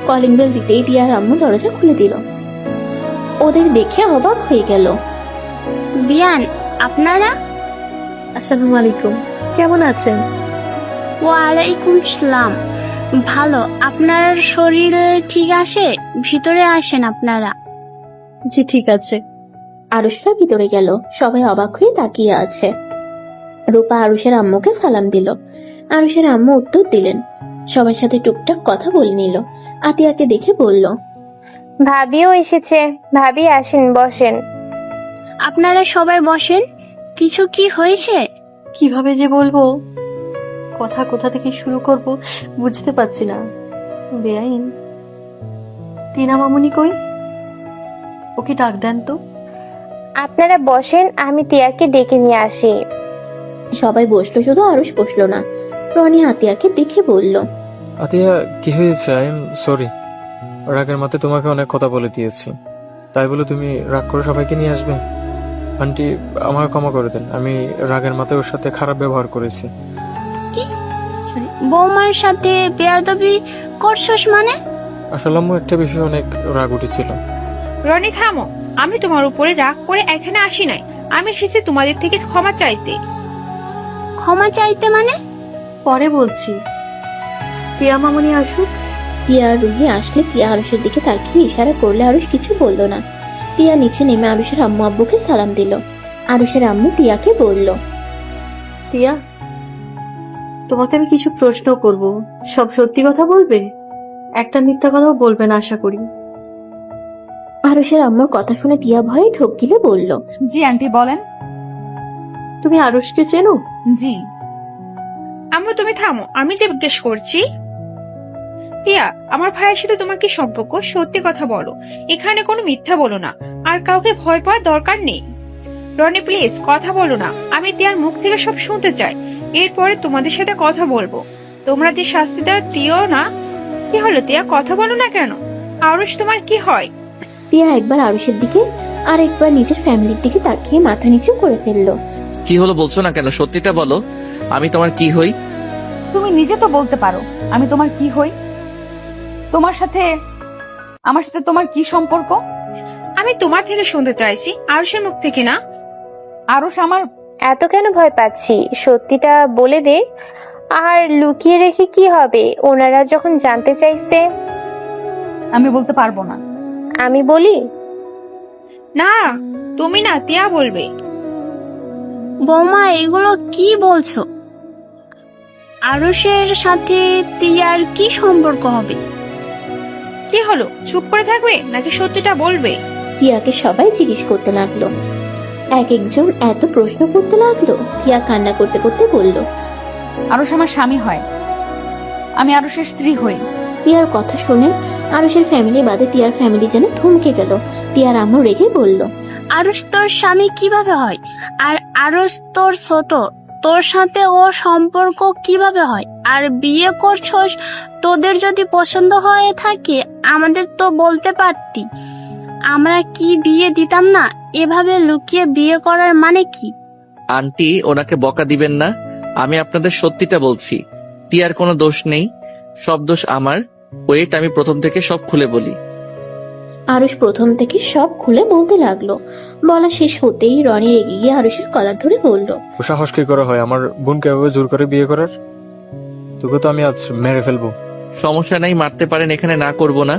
কলিং বেল দিতেই তিয়ার আম্মু দরজা খুলে দিল। ওদের দেখে অবাক হয়ে গেল। বিয়ান, আপনারা? আসসালামু আলাইকুম, কেমন আছেন? ওয়ালাইকুম সালাম। ভালো। আপনার শরীর ঠিক আছে? ভিতরে আসেন আপনারা। জি ঠিক আছে। আরুষরা ভিতরে গেল। সবাই অবাক হয়ে তাকিয়ে আছে। রূপা আরুষের আম্মুকে সালাম দিল। আরুষের আম্মু উত্তর দিলেন। সবার সাথে টুকটাক কথা বলে নিল। আতিয়াকে দেখে বলল, ভাবিও এসেছে। ভাবি আসেন, বসেন। আপনারা সবাই বসেন। কিছু কি হয়েছে? কিভাবে যে বলবো, কথা কোথা থেকে শুরু করব বুঝতে পারছি না। বেআইন, টিনা মামুনি কই? ওকে ডাক দেন তো। আপনারা বসেন, আমি টিয়াকে ডেকে নিয়ে আসি। সবাই বসলো, শুধু আরুষ বসলো না। রনি আতিয়াকে দেখে বলল, আতিয়া, কি হয়েছে? আই এম সরি, রাগের মাথায় তোমাকে অনেক কথা বলে দিয়েছি। তাই বলে তুমি রাগ করে সবাইকে নিয়ে আসবে? আন্টি, আমাকে ক্ষমা করে দেন, আমি রাগের মাথায় ওর সাথে খারাপ ব্যবহার করেছি। বৌমার সাথে বেয়াদবি করছস মানে? আসলে আম্মু একটা বিষয়ে অনেক রাগ উঠেছিল। রনি থামো, আমি তোমার উপরে রাগ করে এখানে আসি নাই। আমি এসেছি তোমাদের থেকে ক্ষমা চাইতে। ক্ষমা চাইতে মানে? পরে বলছি, টিয়া মামুনি আসুক। টিয়া আর রুহি আসলে টিয়া আরুষের দিকে তাকিয়ে ইশারা করলে আরুষ কিছু বলল না। টিয়া নিচে নেমে আরুষের আম্মু আব্বুকে সালাম দিল। আরুষের আম্মু টিয়াকে বলল, টিয়া, তোমাকে আমি কিছু প্রশ্ন করব, সব সত্যি কথা বলবে, একটা মিথ্যা কথাও বলবে না আশা করি। আরুষের আম্মুর কথা শুনে টিয়া ভয়ে ঢোক গিলে বলল, জি আন্টি বলেন। তুমি আরুষকে চেনো? জি। আম্মু তুমি থামো, আমি যে জিজ্ঞেস করছি। টিয়া, আমার ভাইয়ের সাথে তোমার কি সম্পর্ক? সত্যি কথা বলো, এখানে কোনো মিথ্যা বলো না, আর কাউকে ভয় পাওয়ার দরকার নেই। রনি প্লিজ কথা বলো না, আমি টিয়ার মুখ থেকে সব শুনতে চাই। এরপরে তোমাদের সাথে কথা বলবো। তোমরা যে শাস্তি দেওয়ার টিও না। কি হলো টিয়া, কথা বলো না কেন? আরুষ তোমার কি হয়? টিয়া একবার আরুষের দিকে আর একবার নিজের ফ্যামিলির দিকে তাকিয়ে মাথা নিচু করে ফেললো। কি হলো বলছো না কেন? সত্যিটা বলো, আমি তোমার কি হই? তুমি নিজে তো বলতে পারো আমি তোমার কি হই। তোমার সাথে আমার সাথে তোমার কি সম্পর্ক? আমি তোমার থেকে শুনতে চাইছি, আরুষের মুখ থেকে না। আরুষ আমার। এত কেন ভয় পাচ্ছি? সত্যিটা বলে দে। আর লুকিয়ে রেখে কি হবে? ওনারা যখন জানতে চাইছে। আমি বলতে পারবো না। আমি বলি? না, তুমি না, টিয়া বলবে। বৌমা এগুলো কি বলছো? আরুষের সাথে টিয়ার কি সম্পর্ক হবে? কি হলো, চুপ করে থাকবে নাকি সত্যিটা বলবে? টিয়াকে সবাই জিজ্ঞেস করতে লাগলো। এক একজন এত প্রশ্ন করতে লাগলো। টিয়া কান্না করতে করতে বলল, আরুষ আমার স্বামী হয়, আমি আরুষের স্ত্রী হই। টিয়ার কথা শুনে আরুষের ফ্যামিলি বাদে টিয়ার ফ্যামিলি যেন থমকে গেল। টিয়ার আম্মু রেগে বলল, আরুষ তোর স্বামী কিভাবে হয়? আর আরুষ তোর ছোট, তোর সাথে ও সম্পর্ক কিভাবে হয়? আর বিয়ে করছস, তোদের যদি পছন্দ হয়ে থাকে আমাদের তো বলতে পারতি, আমরা কি বিয়ে দিতাম না? এভাবে লুকিয়ে বিয়ে করার মানে কি? আন্টি, ওনাকে বকা দিবেন না। আমি আপনাদের সত্যিটা বলছি, টিয়ার কোনো দোষ নেই, সব দোষ আমার। ওয়েট, আমি প্রথম থেকে সব খুলে বলি। আরুষ প্রথম থেকে সব খুলে বলতে লাগলো। বলা শেষ হতেই রনি রেগে গিয়ে আরুষের কলার ধরে বলল, ও সাহস কি করে হয় আমার বোনকে এভাবে জোর করে বিয়ে করার? তোকে তো আমি আজ মেরে ফেলবো। সমস্যা নাই, মারতে পারেন, এখানে না করব না।